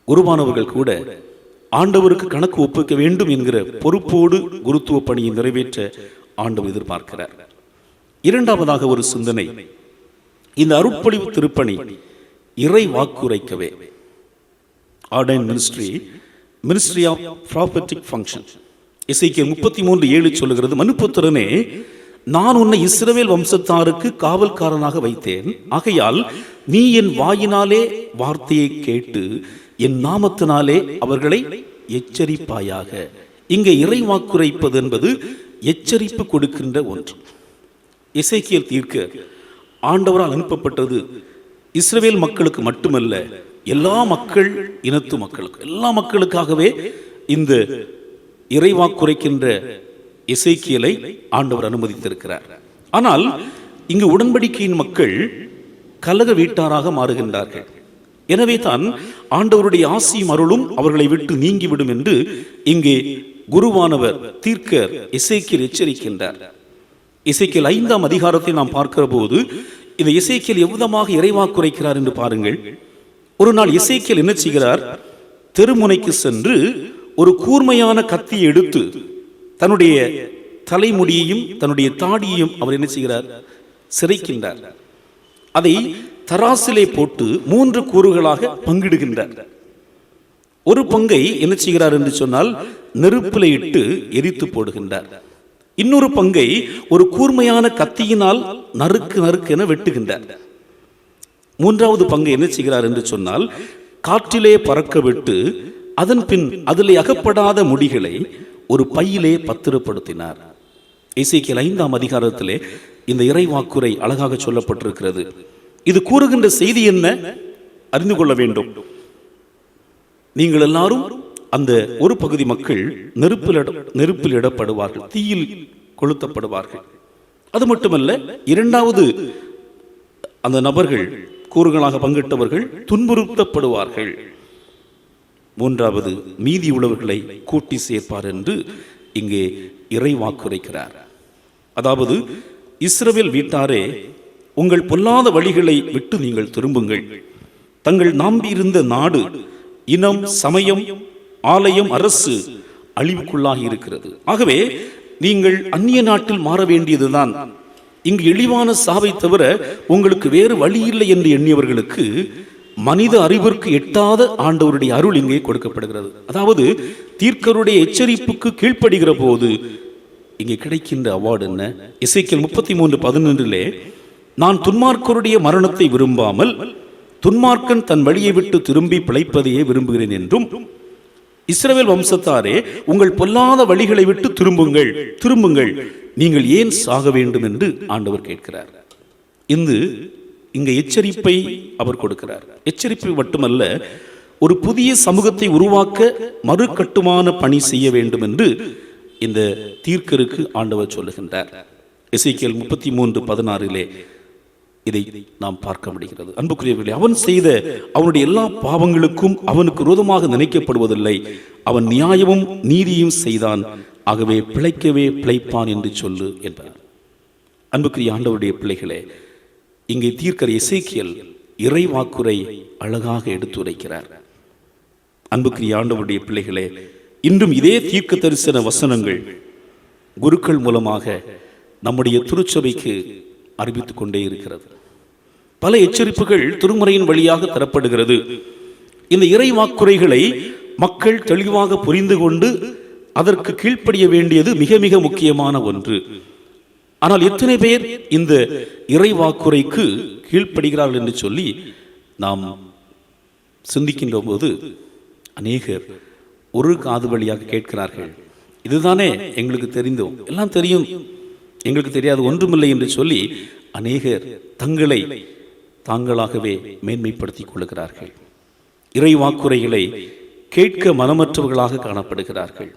குருவானவர்கள் கூட ஆண்டவருக்கு கணக்கு ஒப்புக்க வேண்டும் என்கிற பொறுப்போடு குருத்துவ பணியை நிறைவேற்ற ஆண்டவர் எதிர்பார்க்கிறார். இரண்டாவதாக ஒரு சிந்தனை, இந்த அருட்பொழிவு திருப்பணி இறை வாக்குரைக்கவே. Ordain ministry of prophetic function. எசேக்கியேல் 33:7 சொல்லுகிறது, மனுபுத்திரனே, நான் உன்னை இஸ்ரவேல் வம்சத்தாருக்கு காவல்காரனாக வைத்தேன். ஆகையால் நீ என் வாயினாலே வார்த்தையை கேட்டு என் நாமத்தினாலே அவர்களை எச்சரிப்பாயாக. இங்கே இறை வாக்குரைப்பது என்பது எச்சரிப்பு கொடுக்கின்ற ஒன்று. எசேக்கியேல் தீர்க்க ஆண்டவரால் அனுப்பப்பட்டது இஸ்ரவேல் மக்களுக்கு மட்டுமல்ல, எல்லா மக்கள் இனத்து மக்களுக்கு, எல்லா மக்களுக்காகவே இந்த இறைவாக்குரைக்கின்ற எசேக்கியேலை ஆண்டவர் அனுமதித்திருக்கிறார். ஆனால் இங்கு உடன்படிக்கையின் மக்கள் கலக வீட்டாராக மாறுகின்றார்கள். எனவே தான் ஆண்டவருடைய ஆசியும் அருளும் அவர்களை விட்டு நீங்கிவிடும் என்று இங்கே குருவானவர் தீர்க்கர் எசேக்கியேல் எச்சரிக்கின்றார். எசேக்கியேல் 5ஆம் அதிகாரத்தை நாம் பார்க்கிற போது இந்த எசேக்கியேல் எவ்விதமாக இறைவாக்குரைக்கிறார் என்று பாருங்கள். ஒரு நாள் எசேக்கியேல் என்ன செய்கிறார்? தெருமுனைக்கு சென்று ஒரு கூர்மையான கத்தியை எடுத்து தன்னுடைய தலைமுடியையும் தன்னுடைய தாடியையும் அவர் என்ன செய்கிறார்? சிரைக்கின்றார். அதை தராசிலே போட்டு 3 கூறுகளாக பங்கிடுகின்றார். ஒரு பங்கை என்ன செய்கிறார் என்று சொன்னால் நெருப்பில் இட்டு எரித்து போடுகின்றார். இன்னொரு பங்கை ஒரு கூர்மையான கத்தியினால் நறுக்கு என வெட்டுகின்றார். 3வது பங்கை என்ன செய்கிறார் என்று சொன்னால் காற்றிலே பறக்க விட்டு அதன் பின் அதிலே அகப்படாத முடிகளை ஒரு பையிலே பத்திரப்படுத்தினார். எசேக்கியேல் 5ஆம் அதிகாரத்திலே இந்த இறைவாக்குரை அழகாக சொல்லப்பட்டிருக்கிறது. இது கூறுகின்ற செய்தி என்ன அறிந்து கொள்ள வேண்டும். நீங்கள் எல்லாரும் அந்த ஒரு பகுதி மக்கள் நெருப்பில் இடப்படுவார்கள், தீயில் கொளுத்தப்படுவார்கள். அது மட்டுமல்ல, 2வது அந்த நபர்கள் கூறுகளாக பங்கிட்டவர்கள் துன்புறுத்தப்படுவார்கள். 3வது மீதி உள்ளவர்களை கூட்டி சேர்ப்பார் என்று இங்கே இறைவாக்குரைக்கிறார். அதாவது, இஸ்ரவேல் வீட்டாரே, உங்கள் பொல்லாத வழிகளை விட்டு நீங்கள் திரும்புங்கள். தங்கள் நம்பியிருந்த நாடு, இனம், சமயம், ஆலயம், அரசு அழிவுக்குள்ளாகி இருக்கிறது. ஆகவே நீங்கள் அந்நிய நாட்டில் மாற வேண்டியதுதான். இங்கு இழிவான சாவை தவிர உங்களுக்கு வேறு வழி இல்லை என்று எண்ணியவர்களுக்கு மனித அறிவிற்கு எட்டாத ஆண்டவருடைய அருள் இங்கே கொடுக்கப்படுகிறது. அதாவது தீர்க்கருடைய எச்சரிப்புக்கு கீழ்ப்படுகிற போது இங்கே கிடைக்கின்ற அவார்டு என்ன? எசேக்கியேல் 33:11 நான் துன்மார்க்கருடைய மரணத்தை விரும்பாமல் துன்மார்க்கன் தன் வழியை விட்டு திரும்பி பிழைப்பதையே விரும்புகிறேன் என்றும், இஸ்ரவேல் வம்சத்தாரே, உங்கள் பொல்லாத வழிகளை விட்டு திரும்புங்கள், நீங்கள் ஏன் சாக வேண்டும் என்று ஆண்டவர் கேட்கிறார். இங்கே எச்சரிப்பை அவர் கொடுக்கிறார். எச்சரிப்பு மட்டுமல்ல, ஒரு புதிய சமூகத்தை உருவாக்க மறு கட்டுமான பணி செய்ய வேண்டும் என்று இந்த தீர்க்கருக்கு ஆண்டவர் சொல்லுகின்றார். எசேக்கியேல் 33:16 இதை நாம் பார்க்க முடிகிறது. அன்புக்குரியவர்களே, அவன் செய்த அவனுடைய எல்லா பாவங்களுக்கும் அவனுக்கு விரோதமாக நினைக்கப்படுவதில்லை. அவன் நியாயமும் நீதியும் செய்தான், ஆகவே பிழைக்கவே பிழைப்பான் என்று சொல்லு என்பார். அன்புக்குரிய ஆண்டவருடைய பிள்ளைகளே, இங்கே தீர்க்கர் எசேக்கியேல் இறைவாக்குரை அழகாக எடுத்துரைக்கிறார். அன்புக்குரிய ஆண்டவருடைய பிள்ளைகளே, இன்றும் இதே தீர்க்க தரிசன வசனங்கள் குருக்கள் மூலமாக நம்முடைய திருச்சபைக்கு அறிவித்துக் கொண்டே இருக்கிறது. பல எச்சரிப்புகள் திருமுறையின் வழியாக தரப்படுகிறது. இந்த இறைவாக்குரைகளை மக்கள் தெளிவாக புரிந்து கொண்டு அதற்கு கீழ்ப்படிய வேண்டியது மிக மிக முக்கியமான ஒன்று. ஆனால் எத்தனை பேர் இந்த இறைவாக்குரைக்கு கீழ்ப்படுகிறார்கள் என்று சொல்லி நாம் சிந்திக்கின்ற போது அநேகர் ஒரு காது வழியாக கேட்கிறார்கள், இதுதானே எங்களுக்கு தெரிந்தோம், எல்லாம் தெரியும், எங்களுக்கு தெரியாது ஒன்றுமில்லை என்று சொல்லி அநேகர் தங்களை தாங்களாகவே மேன்மைப்படுத்திக் கொள்கிறார்கள். இறைவாக்குரைகளை கேட்க மனமற்றவர்களாக காணப்படுகிறார்கள்.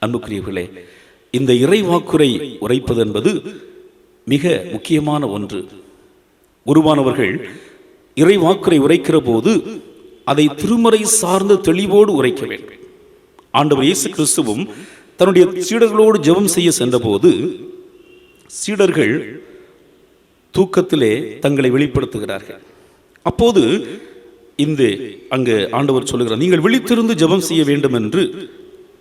அன்புக்குரியவர்களே, இந்த இறைவாக்குரை உரைப்பது என்பது மிக முக்கியமான ஒன்று. குருவானவர்கள் இறைவாக்குரை உரைக்கிற போது அதை திருமறை சார்ந்த தெளிவோடு உரைக்க வேண்டும். ஆண்டவர் இயேசு கிறிஸ்துவும் தன்னுடைய சீடர்களோடு ஜெபம் செய்ய சென்றபோது சீடர்கள் தூக்கத்திலே தங்களை வெளிப்படுத்துகிறார்கள். அப்போது அங்கு ஆண்டவர் சொல்லுகிறார், நீங்கள் விழித்திருந்து ஜெபம் செய்ய வேண்டும் என்று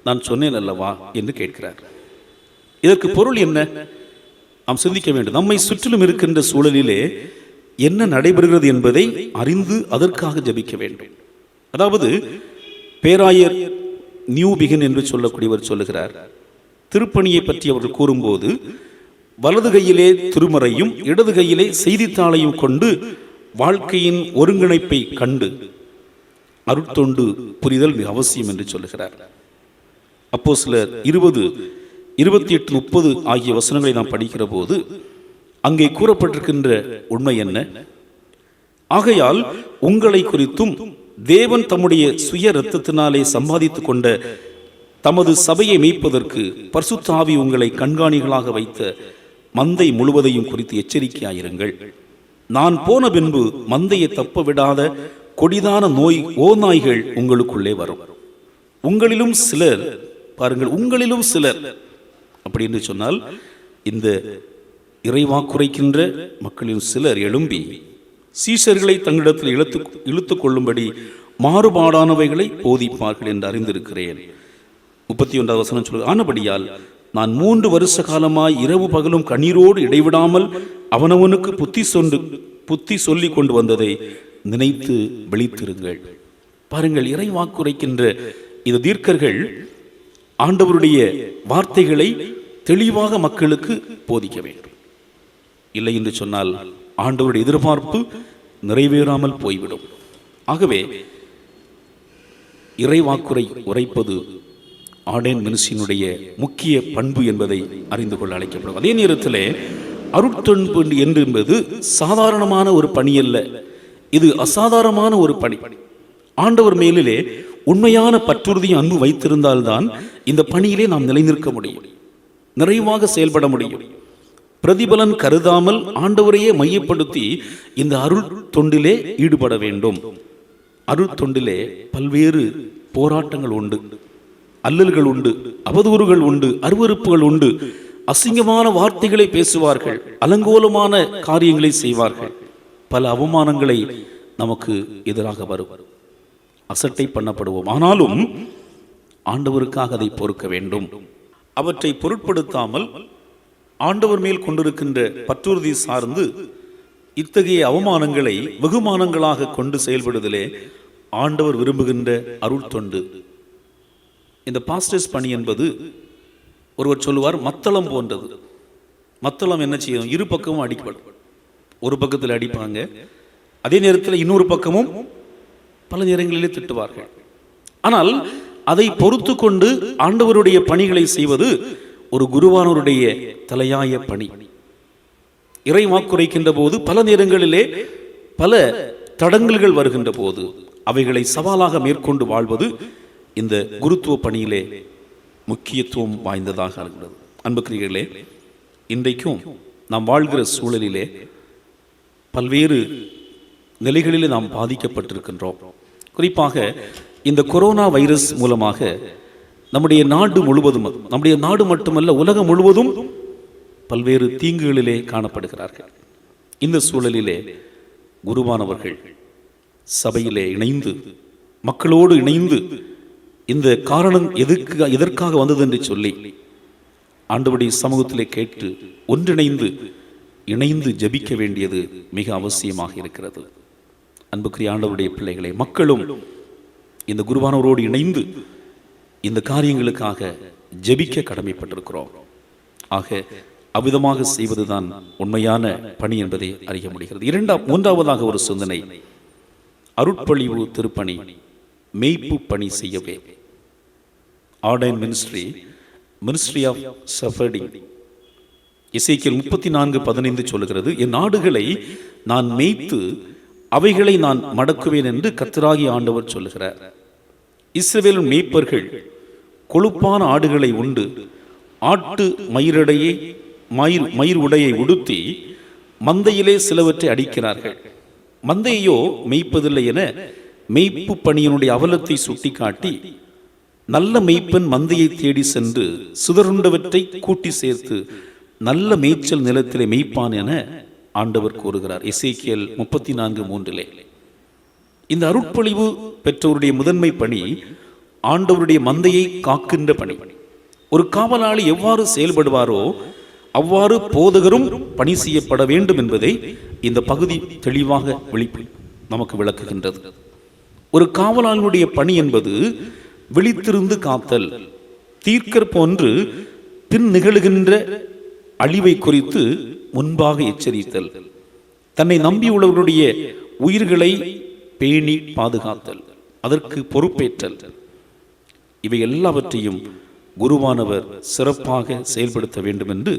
நான் சொன்னேன் அல்லவா என்று கேட்கிறார். இதற்கு பொருள் என்ன? நாம் சிந்திக்க வேண்டும். நம்மை சுற்றிலும் இருக்கின்ற சூழலிலே என்ன நடைபெறுகிறது என்பதை அறிந்து அதற்காக ஜெபிக்க வேண்டும். அதாவது பேராயர் நியூ பிகின் என்று சொல்லக்கூடியவர் சொல்லுகிறார், திருப்பணியை பற்றி அவர்கள் கூறும்போது வலது கையிலே திருமறையும் இடது கையிலே செய்தித்தாளையும் கொண்டு வாழ்க்கையின் ஒருங்கிணைப்பை கண்டு அருட்தொண்டு புரிதல் மிக அவசியம் என்று சொல்லுகிறார். அப்போஸ்தலர் 20:28-30 ஆகிய வசனங்களை நாம் படிக்கிற போது அங்கே கூறப்பட்டிருக்கின்ற உண்மை என்ன? ஆகையால் உங்களை குறித்தும் தேவன் தம்முடைய சுய இரத்தத்தினாலே சம்பாதித்துக் கொண்ட தமது சபையை மேய்ப்பதற்கு பரிசுத்த ஆவி உங்களை கண்காணிகளாக வைத்த மந்தை முழுவதையும் குறித்து எச்சரிக்கையாயிருங்கள். நான் போன பின்பு மந்தையை தப்ப விடாத கொடிதான ஓநாய்கள் உங்களுக்குள்ளே வரும். உங்களிலும் சிலர், பாருங்கள், உங்களிலும் சிலர் அப்படி என்று சொன்னால் இந்த இறைவாக்குரைக்கின்ற மக்களின் சிலர் எழும்பி சீஷர்களை தங்களிடத்தில் இழுத்துக் கொள்ளும்படி மாறுபாடானவைகளை போதிப்பார்கள் என்று அறிந்திருக்கிறேன். 31வது வசனம் சொல்லுது, ஆனபடியால் நான் 3 வருஷ காலமாய் இரவு பகலும் கண்ணீரோடு இடைவிடாமல் அவனவனுக்கு புத்தி சொல்லி கொண்டு வந்ததை நினைத்து விழித்திருங்கள். பாருங்கள், இறை வாக்குரைக்கின்ற இந்த தீர்க்கர்கள் ஆண்டவருடைய வார்த்தைகளை தெளிவாக மக்களுக்கு போதிக்க வேண்டும். இல்லை என்று சொன்னால் ஆண்டவருடைய எதிர்பார்ப்பு நிறைவேறாமல் போய்விடும். ஆகவே இறை வாக்குரை உரைப்பது ஆர்டைன் மினிஸ்ட்ரியினுடைய முக்கிய பண்பு என்பதை அறிந்து கொள்ள அழைக்கப்படும். அதே நேரத்தில் அருட்தொண்டு என்பது சாதாரணமான ஒரு பணி அல்ல, இது அசாதாரணமான ஒரு பணி. ஆண்டவர் மேலிலே உண்மையான பற்றுறுதியும் அன்பு வைத்திருந்தால்தான் இந்த பணியிலே நாம் நிலைநிற்க முடியும், நிறைவாக செயல்பட முடியும். பிரதிபலன் கருதாமல் ஆண்டவரையே மையப்படுத்தி இந்த அருள் தொண்டிலே ஈடுபட வேண்டும். அருள் தொண்டிலே பல்வேறு போராட்டங்கள் உண்டு, அல்லல்கள் உண்டு, அவதூறுகள் உண்டு, அருவருப்புகள் உண்டு. அசிங்கமான வார்த்தைகளை பேசுவார்கள், அலங்கோலமான காரியங்களை செய்வார்கள், பல அவமானங்களை நமக்கு எதிராக வரும், அசட்டை பண்ணப்படுவோம். ஆனாலும் ஆண்டவருக்காக அதை பொறுக்க வேண்டும். அவற்றை பொருட்படுத்தாமல் ஆண்டவர் மேல் கொண்டிருக்கின்ற பற்றுறுதி சார்ந்து இத்தகைய அவமானங்களை வெகுமானங்களாக கொண்டு செயல்படுதலே ஆண்டவர் விரும்புகின்ற அருள் தொண்டு. இந்த பாஸ்டர்ஸ் பணி என்பது ஒருவர் சொல்லுவார் மத்தளம் போன்றது. மத்தளம் என்ன செய்யும்? இரு பக்கமும் அடிக்கப்படும். ஒரு பக்கத்தில் அடிப்பாங்க, அதே நேரத்தில் இன்னொரு பக்கமும் பல நேரங்களிலே திட்டுவார்கள். ஆனால் அதை பொறுத்து கொண்டு ஆண்டவருடைய பணிகளை செய்வது ஒரு குருவானவருடைய தலையாய பணி. இறை வாக்குரைக்கின்ற போது பல நேரங்களிலே பல தடங்கல்கள் வருகின்ற போது அவைகளை சவாலாக மேற்கொண்டு வாழ்வது இந்த குருத்துவ பணியிலே முக்கியத்துவம் வாய்ந்ததாக இருக்கிறது. அன்புக்குரியவர்களே, இன்றைக்கும் நாம் வாழ்கிற சூழலிலே பல்வேறு நிலைகளிலே நாம் பாதிக்கப்பட்டிருக்கின்றோம். குறிப்பாக இந்த கொரோனா வைரஸ் மூலமாக நம்முடைய நாடு முழுவதும், நம்முடைய நாடு மட்டுமல்ல உலகம் முழுவதும் பல்வேறு தீங்குகளிலே காணப்படுகிறார்கள். இந்த சூழலிலே குருவானவர்கள் சபையிலே இணைந்து, மக்களோடு இணைந்து, இந்த காரணம் எதற்காக வந்தது என்று சொல்லி ஆண்டவருடைய சமூகத்திலே கேட்டு இணைந்து ஜெபிக்க வேண்டியது மிக அவசியமாக இருக்கிறது. அன்புக்குரிய ஆண்டவருடைய பிள்ளைகளை, மக்களும் இந்த குருவானவரோடு இணைந்து இந்த காரியங்களுக்காக ஜெபிக்க கடமைப்பட்டிருக்கிறோம். ஆக அவ்விதமாக செய்வதுதான் உண்மையான பணி என்பதை அறிய முடிகிறது. மூன்றாவதாக ஒரு சிந்தனை, அருட்பொழிவு திருப்பணி, மெய்ப்பு பணி செய்யவே. Ordain ministry of shepherding. எசேக்கியேல் 34:15 சொல்லுகிறது, என் நாடுகளை நான் மேய்த்து அவைகளை நான் மடக்குவேன் என்று கர்த்தராகிய ஆண்டவர் சொல்லுகிறார். இஸ்ரவேல் மேய்ப்பர்கள் கொழுப்பான ஆடுகளை உண்டு ஆட்டு மயிர் உடையை உடுத்தி மந்தையிலே சிலவற்றை அடிக்கிறார்கள். மந்தையோ மெய்ப்பதில்லை என மெய்ப்பு பணியினுடைய அவலத்தை சுட்டிக்காட்டி நல்ல மேய்ப்பன் மந்தையை தேடி சென்று சிதறுண்டவற்றை கூட்டி சேர்த்து நல்ல மேய்ச்சல் நிலத்திலே மேய்ப்பான் என ஆண்டவர் கூறுகிறார். எசேக்கியேல் 34:3. இந்த அருட்பொழிவு பெற்றவருடைய முதன்மை பணி ஆண்டவருடைய மந்தையை காக்கின்ற பணி. ஒரு காவலாளி எவ்வாறு செயல்படுவாரோ அவ்வாறு போதகரும் பணி செய்யப்பட வேண்டும் என்பதை இந்த பகுதி தெளிவாக நமக்கு விளக்குகின்றது. ஒரு காவலாளியுடைய பணி என்பது விழித்திருந்து காத்தல், தீர்க்கற் போன்று பின் நிகழுகின்ற அழிவை குறித்து முன்பாக எச்சரித்தல், தன்னை நம்பியுள்ளவர்களுடைய உயிர்களை பேணி பாதுகாத்தல், அதற்கு பொறுப்பேற்றல், இவை எல்லாவற்றையும் குருவானவர் சிறப்பாக செயல்படுத்த வேண்டும் என்று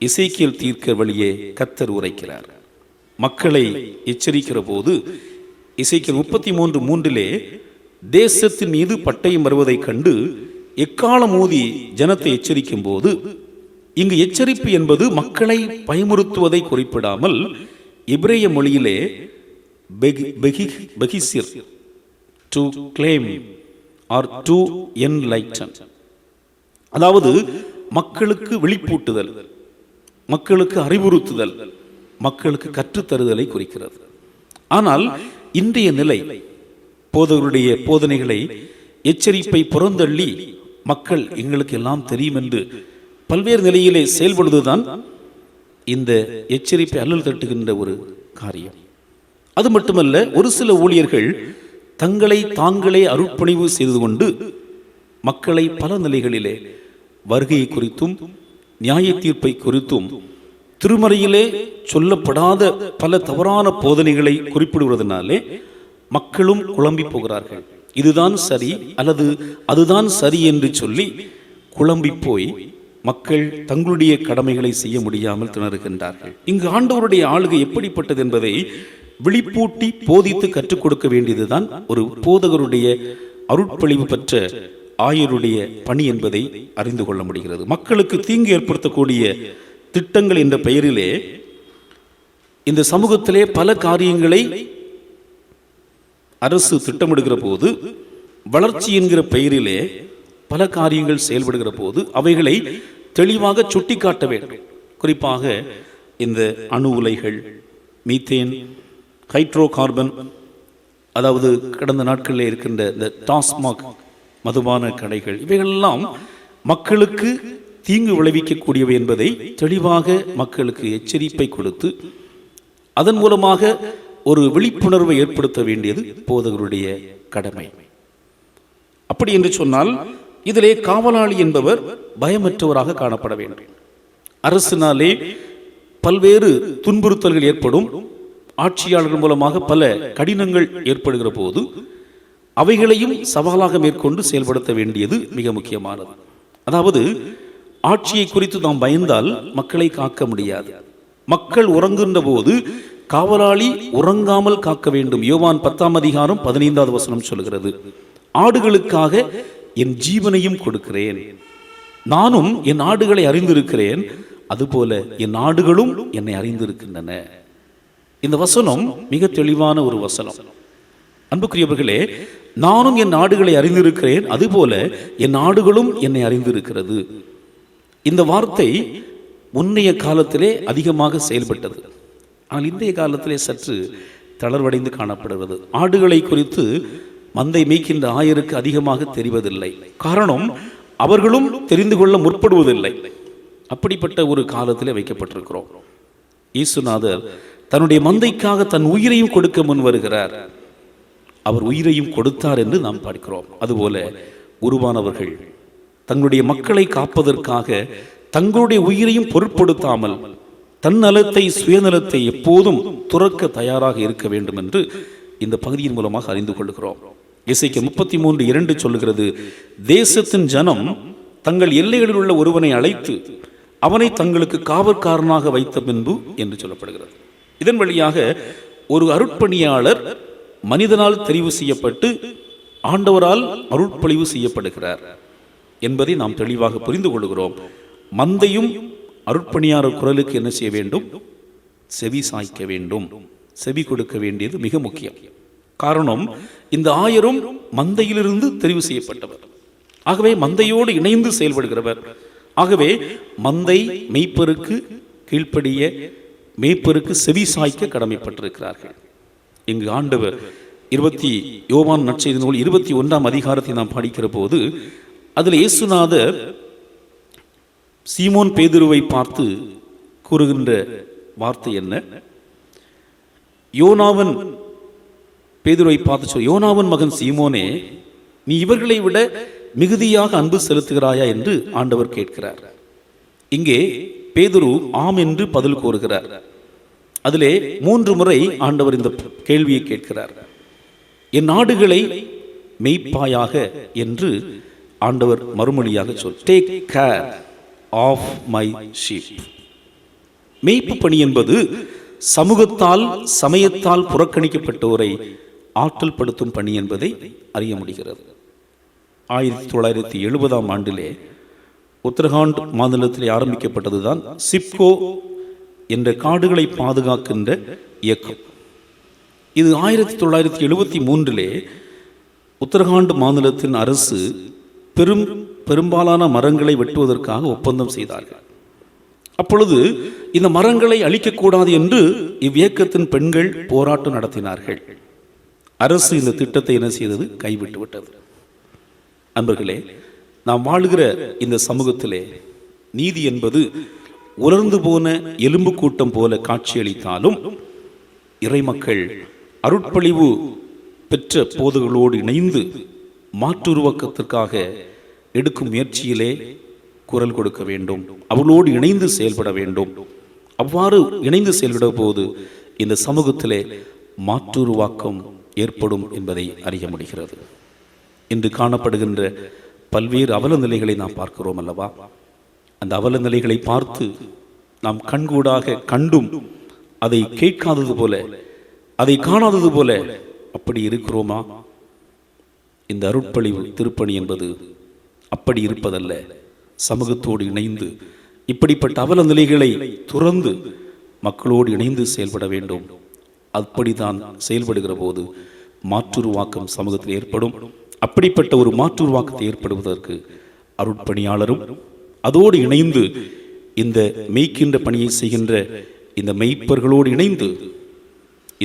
எசேக்கியேல் தீர்க்க வழியே கர்த்தர் உரைக்கிறார். மக்களை எச்சரிக்கிற போது எசேக்கியேல் 33:3 தேசத்தின் மீது பட்டயம் வருவதைக் கண்டு எக்காலம் ஊதி ஜனத்தை எச்சரிக்கும் போது, இங்கு எச்சரிப்பு என்பது மக்களை பயமுறுத்துவதை குறிப்பிடாமல் எபிரேய மொழியிலே பெகிசிர், to claim or to enlighten, அதாவது மக்களுக்கு விழிப்பூட்டுதல், மக்களுக்கு அறிவுறுத்துதல், மக்களுக்கு கற்றுத்தருதலை குறிக்கிறது. ஆனால் இன்றைய நிலை போதவருடைய போதனைகளை எச்சரிப்பை புறந்தள்ளி மக்கள் எங்களுக்கு எல்லாம் தெரியும் என்று பல்வேறு நிலையிலே செயல்படுவதுதான் இந்த எச்சரிப்பை அல்லல் தட்டுகின்ற ஒரு காரியம். அது மட்டுமல்ல, ஒரு சில ஊழியர்கள் தங்களை தாங்களே அருட்பணிவு செய்து கொண்டு மக்களை பல நிலைகளிலே வருகை குறித்தும் நியாய தீர்ப்பை குறித்தும் திருமறையிலே சொல்லப்படாத பல தவறான போதனைகளை குறிப்பிடுவதனாலே மக்களும் குழம்பி போகிறார்கள். இதுதான் சரி அல்லது அதுதான் சரி என்று சொல்லி குழம்பி போய் மக்கள் தங்களுடைய கடமைகளை செய்ய முடியாமல் திணறுகின்றார்கள். இங்கு ஆண்டவருடைய ஆளுகை எப்படிப்பட்டது என்பதை விழிப்பூட்டி போதித்து கற்றுக் கொடுக்க வேண்டியதுதான் ஒரு போதகருடைய அருட்பொழிவு பெற்ற ஆயருடைய பணி என்பதை அறிந்து கொள்ள முடிகிறது. மக்களுக்கு தீங்கு ஏற்படுத்தக்கூடிய திட்டங்கள் என்ற பெயரிலே இந்த சமூகத்திலே பல காரியங்களை அரசு திட்டமிடுகிற போது, வளர்ச்சி என்கிற பெயரிலே பல காரியங்கள் செயல்படுகிற போது அவைகளை தெளிவாக சுட்டிக்காட்ட வேண்டும். குறிப்பாக இந்த அணு உலைகள், மீத்தேன், ஹைட்ரோ கார்பன், அதாவது கடந்த நாட்களில் இருக்கின்ற இந்த டாஸ்மாக் மதுபான கடைகள், இவைகளெல்லாம் மக்களுக்கு தீங்கு விளைவிக்கக்கூடியவை என்பதை தெளிவாக மக்களுக்கு எச்சரிப்பை கொடுத்து அதன் மூலமாக ஒரு விழிப்புணர்வை ஏற்படுத்த வேண்டியது போதகருடைய கடமை. அப்படி என்று சொன்னால் இதிலே காவலாளி என்பவர் பயமற்றவராக காணப்பட வேண்டும். அரசினாலே பல்வேறு துன்புறுத்தல்கள் ஏற்படும், ஆட்சியாளர்கள் மூலமாக பல கடினங்கள் ஏற்படுகிற போது அவைகளையும் சவாலாக மேற்கொண்டு செயல்படுத்த வேண்டியது மிக முக்கியமானது. அதாவது ஆட்சியை குறித்து நாம் பயந்தால் மக்களை காக்க முடியாது. மக்கள் உறங்குகின்ற போது காவலாளி உறங்காமல் காக்க வேண்டும். யோவான் 10:15 சொல்கிறது, ஆடுகளுக்காக என் ஜீவனையும் கொடுக்கிறேன், நானும் என் ஆடுகளை அறிந்திருக்கிறேன், அதுபோல என் ஆடுகளும் என்னை அறிந்திருக்கின்றன. இந்த வசனம் மிக தெளிவான ஒரு வசனம். அன்புக்குரியவர்களே, நானும் என் ஆடுகளை அறிந்திருக்கிறேன், அதுபோல என் ஆடுகளும் என்னை அறிந்திருக்கிறது. இந்த வார்த்தை முன்னைய காலத்திலே அதிகமாக செயல்பட்டது. ஆனால் இன்றைய காலத்திலே சற்று தளர்வடைந்து காணப்படுகிறது. ஆடுகளை குறித்து மந்தை மேய்க்கின்ற ஆயருக்கு அதிகமாக தெரிவதில்லை. காரணம், அவர்களும் தெரிந்து கொள்ள முற்படுவதில்லை. அப்படிப்பட்ட ஒரு காலத்திலே வைக்கப்பட்டிருக்கிறோம். இயேசுநாதர் தன்னுடைய மந்தைக்காக தன் உயிரையும் கொடுக்க முன் வருகிறார். அவர் உயிரையும் கொடுத்தார் என்று நாம் பார்க்கிறோம். அதுபோல குருவானவர்கள் தங்களுடைய மக்களை காப்பதற்காக தங்களுடைய உயிரையும் பொருட்படுத்தாமல் தன் நலத்தை, சுயநலத்தை எப்போதும் துறக்க தயாராக இருக்க வேண்டும் என்று இந்த பகுதியின் மூலமாக அறிந்து கொள்கிறோம். எசேக்கியேல் 33:2 சொல்லுகிறது, தேசத்தின் ஜனம் தங்கள் எல்லைகளில் உள்ள ஒருவனை அழைத்து அவனை தங்களுக்கு காவற்காரனாக வைத்த பின்பு என்று சொல்லப்படுகிறது. இதன் வழியாக ஒரு அருட்பணியாளர் மனிதனால் தெரிவு செய்யப்பட்டு ஆண்டவரால் அருட்பொழிவு செய்யப்படுகிறார் என்பதை நாம் தெளிவாக புரிந்து கொள்கிறோம். மந்தையும் அருட்பணியாளர் குரலுக்கு என்ன செய்ய வேண்டும்? செவி சாய்க்க வேண்டும், செவி கொடுக்க வேண்டியது மிக முக்கியம். காரணம், இந்த ஆயரும் மந்தையிலிருந்து தெரிவு செய்யப்பட்டவர். ஆகவே மந்தையோடு இணைந்து செயல்படுகிறவர். ஆகவே மந்தை மெய்ப்பருக்கு கீழ்ப்படிய, மெய்ப்பருக்கு செவி சாய்க்க கடமைப்பட்டிருக்கிறார்கள். இங்கு ஆண்டவர் யோவான் நற்செய்தி நூல் 21ஆம் அதிகாரத்தை நாம் படிக்கிற போது அதில் இயேசுநாதர் சீமோன் பேதுருவை பார்த்து கூறுகின்ற வார்த்தை என்ன? யோனாவன் பேதுருவை பார்த்து யோனாவன் மகன் சீமோனே, நீ இவர்களை விட மிகுதியாக அன்பு செலுத்துகிறாயா என்று ஆண்டவர் கேட்கிறார். இங்கே பேதுரு ஆம் என்று பதில் கூறுகிறார். அதிலே 3 முறை ஆண்டவர் இந்த கேள்வியை கேட்கிறார். என் ஆடுகளை மெய்ப்பாயாக என்று ஆண்டவர் மறுமொழியாக take care of my sheep. மெய்ப்பு பணி என்பது சமூகத்தால், சமயத்தால் புறக்கணிக்கப்பட்டோரை ஆற்றல் படுத்தும் பணி என்பதை அறிய முடிகிறது. 1970ஆம் ஆண்டிலே உத்தரகாண்ட் மாநிலத்திலே ஆரம்பிக்கப்பட்டதுதான் சிப்கோ என்ற காடுகளை பாதுகாக்கின்ற இயக்கம். இது 1973 உத்தரகாண்ட் மாநிலத்தின் அரசு பெரும்பாலான மரங்களை வெட்டுவதற்காக ஒப்பந்தம் செய்தார்கள். அப்பொழுது இந்த மரங்களை அழிக்கக்கூடாது என்று இவ்வியக்கத்தின் பெண்கள் போராட்டம் நடத்தினார்கள். அரசு இந்த திட்டத்தை என்ன செய்தது? கைவிட்டு விட்டது. அன்பர்களே, நாம் வாழுகிற இந்த சமூகத்திலே நீதி என்பது உலர்ந்து போன எலும்பு கூட்டம் போல காட்சியளித்தாலும் இறைமக்கள் அருட்பொழிவு பெற்ற போதுகளோடு இணைந்து மாற்றுருவாக்கத்திற்காக எடுக்கும் முயற்சியிலே குரல் கொடுக்க வேண்டும். அவளோடு இணைந்து செயல்பட வேண்டும். அவ்வாறு இணைந்து செயல்பட போது இந்த சமூகத்திலே மாற்றுருவாக்கம் ஏற்படும் என்பதை அறிய முடிகிறது. இன்று காணப்படுகின்ற பல்வேறு அவல நிலைகளை நாம் பார்க்கிறோம் அல்லவா? அந்த அவல நிலைகளை பார்த்து நாம் கண்கூடாக கண்டும் அதை கேட்காதது போல, அதை காணாதது போல அப்படி இருக்கிறோமா? இந்த அருட்பொழிவு திருப்பணி என்பது அப்படி இருப்பதல்ல. சமூகத்தோடு இணைந்து இப்படிப்பட்ட அவல நிலைகளை துறந்து மக்களோடு இணைந்து செயல்பட வேண்டும். அப்படித்தான் செயல்படுகிற போது மாற்றுருவாக்கம் சமூகத்தில் ஏற்படும். அப்படிப்பட்ட ஒரு மாற்றுருவாக்கத்தை ஏற்படுவதற்கு அருட்பணியாளரும் அதோடு இணைந்து இந்த மெய்க்கின்ற பணியை செய்கின்ற இந்த மெய்ப்பர்களோடு இணைந்து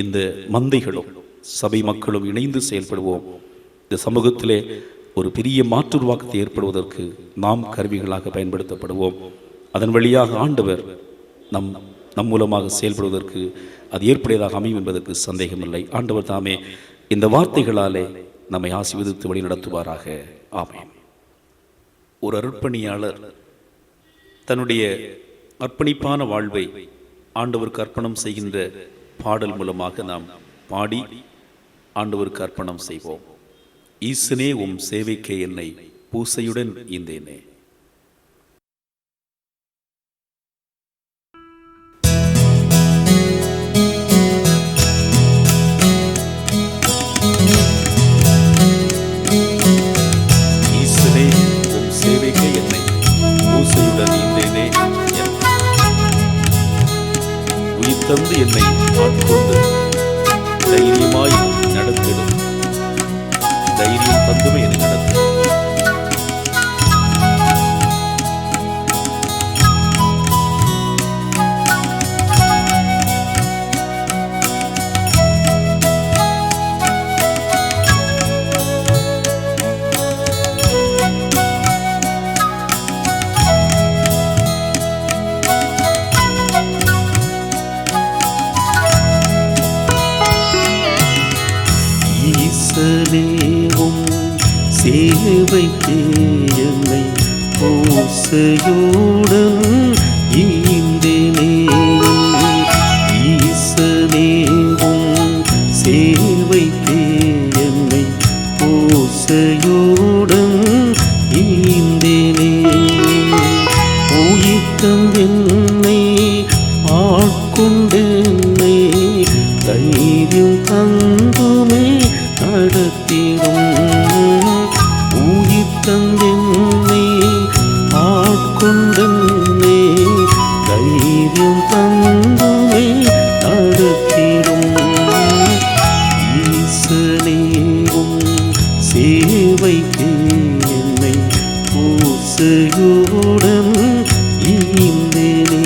இந்த மந்தைகளும் சபை மக்களும் இணைந்து செயல்படுவோம். இந்த சமூகத்திலே ஒரு பெரிய மாற்றுருவாக்கத்தை ஏற்படுவதற்கு நாம் கருவிகளாக பயன்படுத்தப்படுவோம். அதன் வழியாக ஆண்டவர் நம் மூலமாக செயல்படுவதற்கு அது ஏற்புடையதாக அமையும் என்பதற்கு சந்தேகமில்லை. ஆண்டவர் தாமே இந்த வார்த்தைகளாலே நம்மை ஆசீர்வதித்து வழி நடத்துவாராக. ஆமென். ஒரு அர்ப்பணியாளர் தன்னுடைய அர்ப்பணிப்பான வாழ்வை ஆண்டவருக்கு அர்ப்பணம் செய்கின்ற பாடல் மூலமாக நாம் பாடி ஆண்டவருக்கு அர்ப்பணம் செய்வோம். ஈசனே உம் சேவைக்கே என்னை பூசையுடன் ஈந்தேனே. ஈசனே உம் சேவைக்கே என்னை பூசையுடன் ஈந்தேனே. உயிர் தந்து என்னை ஆட்கொண்டு தைரியமாய் நடத்திடும். தைரியம் தந்துமே என்னை நடத்தும். ஈசனேவும் சேவைக்கே என்னை பூசையுடன் ஈந்தேனே. ஈசனேவும் சேவைக்கே என்னை பூசையுடன் ஈந்தேனே. உயிர்த்தம் என்னை ஆட்கொண்டென்னை தைரியம் தந்துமே நடத்திடும். உயிர் தந்தென்னை ஆட்கொண்டென்னை பூசையுடன் ஈந்தேனே.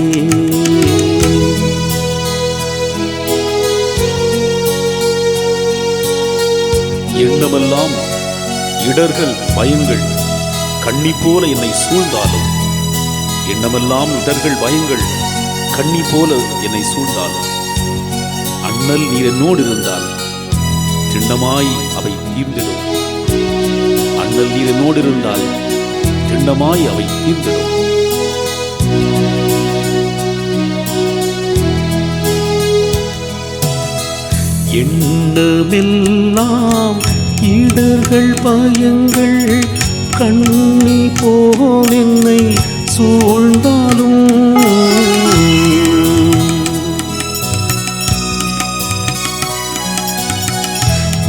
எண்ணமெல்லாம் இடர்கள் பயங்கள் கண்ணி போல என்னை சூழ்ந்தாலும், எண்ணமெல்லாம் இடர்கள் பயங்கள் கண்ணி போல என்னை சூழ்ந்தாலும், அண்ணல் நீர் என்னோடு இருந்தால் திண்ணமாய் அவை தீர்ந்திடும். அண்ணல் நீர் என்னோடு இருந்தால் திண்ணமாய் அவை தீர்ந்திடும். எண்ணமெல்லாம் இடர்கள் பயங்கள் கண்ணி போல் என்னை சூழ்ந்தாலும்,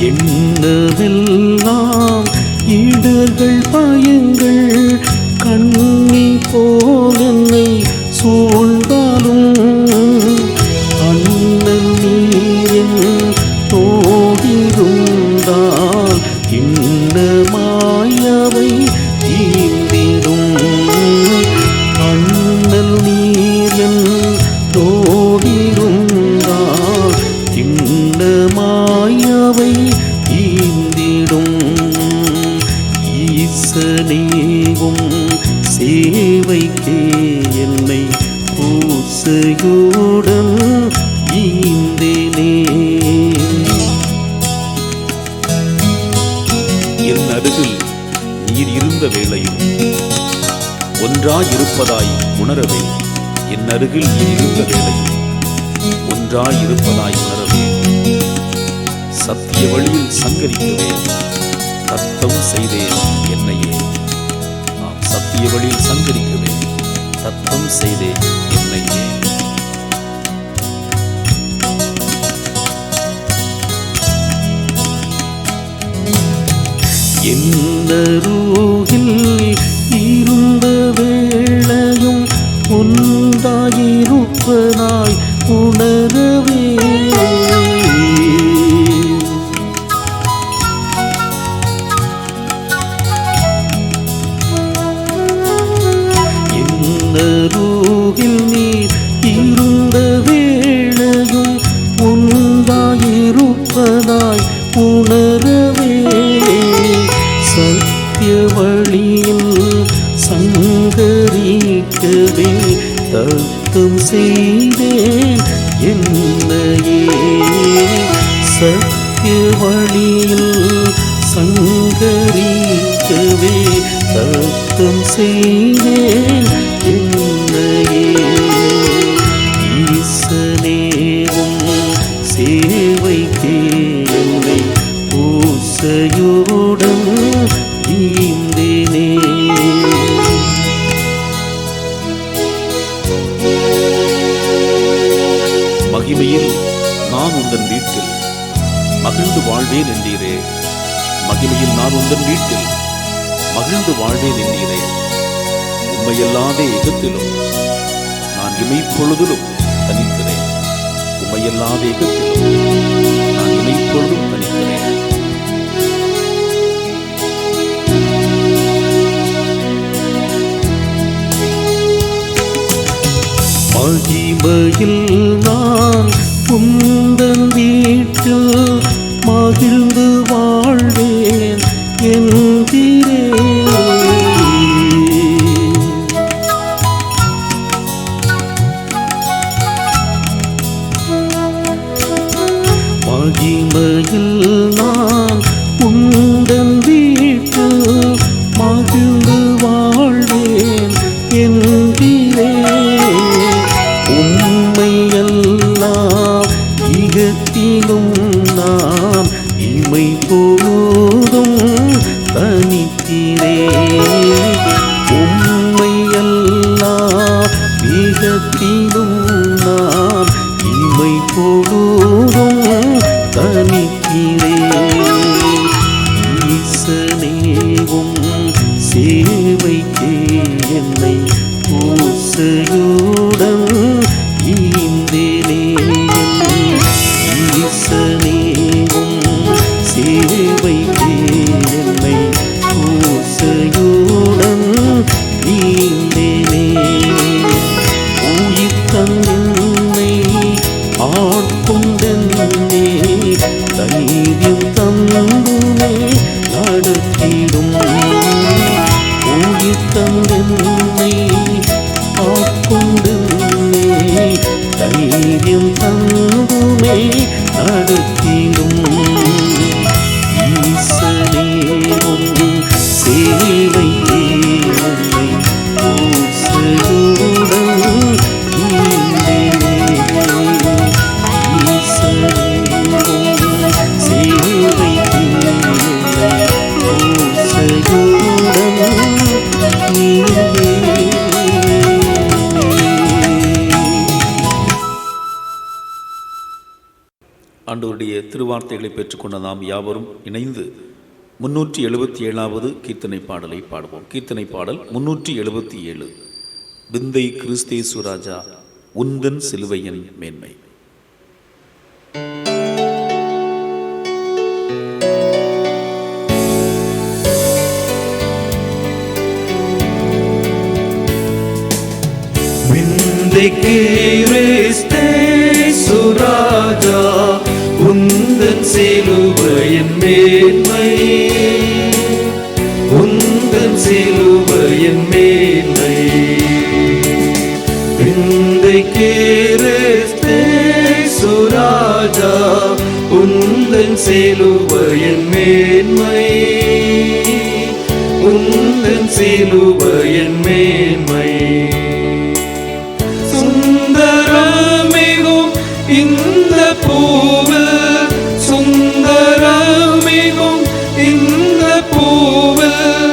எண்ணமெல்லாம் இடர்கள் பயங்கள் கண்ணி போல் என்னை சூழ்ந்தாலும், அண்ணல் நீரின் தோடிருந்தால் இன்னமாயவை தீர்ந்திடும். அண்ணல் நீரின் தோடிருந்தால் இன்னமாயவை தீர்ந்திடும். ஈசனேவும் சேவைக்கே என்னை பூசையுடன் ஈந்தேனே. என் அருகில் நீர் இருந்த வேளையும் ஒன்றாயிருப்பதாய் உணரவே. என் அருகில் நீர் இருந்த வேளையும் ஒன்றாயிருப்பதாய் உணரவே. சத்திய வழியில் சங்கரிக்கவே தத்தம் செய்தேன் என்னையே. நாம் சத்திய வழியில் சங்கரிக்கவே தத்தம் செய்தேன் என்னையே. என்னருகில் இருந்த வேளையும் ஒன்றாயிருப்பதாய் உணரவே. என்னருகில் நீர் இருந்த வேளையும் ஒன்றாயிருப்பதாய் உணரவே. சத்திய வழியில் சங்கரிக்கவே தத்தம் செய்தேன் என்னையே. சத்திய வழியில் சங்கரிக்கவே தத்தம் செய்தேன் என்னையே. ஈசனேவும் சேவைக்கே என்னை பூசையுடன் ஈந்தேனே. மகிமையில் நான் உந்தன் வீட்டில் மகிழ்ந்து வாழ்வேன் என்றீரே. மகிமையில் நான் உந்தன் வீட்டில் மகிழ்ந்து வாழ்வேன் என்றீரே. உம்மையல்லாத எகத்திலும் நான் இமைப்பொழுதிலும் தனிக்கிறேன். உம்மையல்லாத எகத்திலும் நான் இமைப்பொழுதும் தனிக்கிறேன். மகிமையில் நான் உந்தன் வீட்டில் மகிழ்ந்து வாழ்வேன் என்றீரே. மகிமையில் நான் உந்தன் வீட்டில் மகிழ்ந்து வாழ்வேன் என்றீரே. உம்மையெல்லாம் இகத்திலும் நான் இமை போதும் தனித்திரே. என்னை ஆட்கொண்டுமே தைரியம் தங்குமே நடத்திடும் ஈசனே உம் சேவைக்கே உம்மை ஓசையுடன் ஈந்தேனே. ஈசனே உம் சேவைக்கே உம்மை ஓசையுடன் ஈந்தேனே. ஆண்டவருடைய திருவார்த்தைகளை பெற்றுக்கொண்ட நாம் யாவரும் இணைந்து 377வது கீர்த்தனை பாடலை பாடுவோம். கீர்த்தனை பாடல் 377. விந்தை கிறிஸ்தேசு ராஜா உந்தன் சிலுவையின் மேன்மை. விந்தை கிறிஸ்தேசு ராஜா உந்தன் சிலுவையின் மேன்மை, உந்தன் சிலுவையின் மேன்மை. விந்தை கிறிஸ்தேசு ராஜா உந்தன் சிலுவையின் மேன்மை, உந்தன் சிலுவையின் மேன்மை. சுந்தரமிகும் இந்த பூவில், சுந்தரமிகும் இந்த பூவில்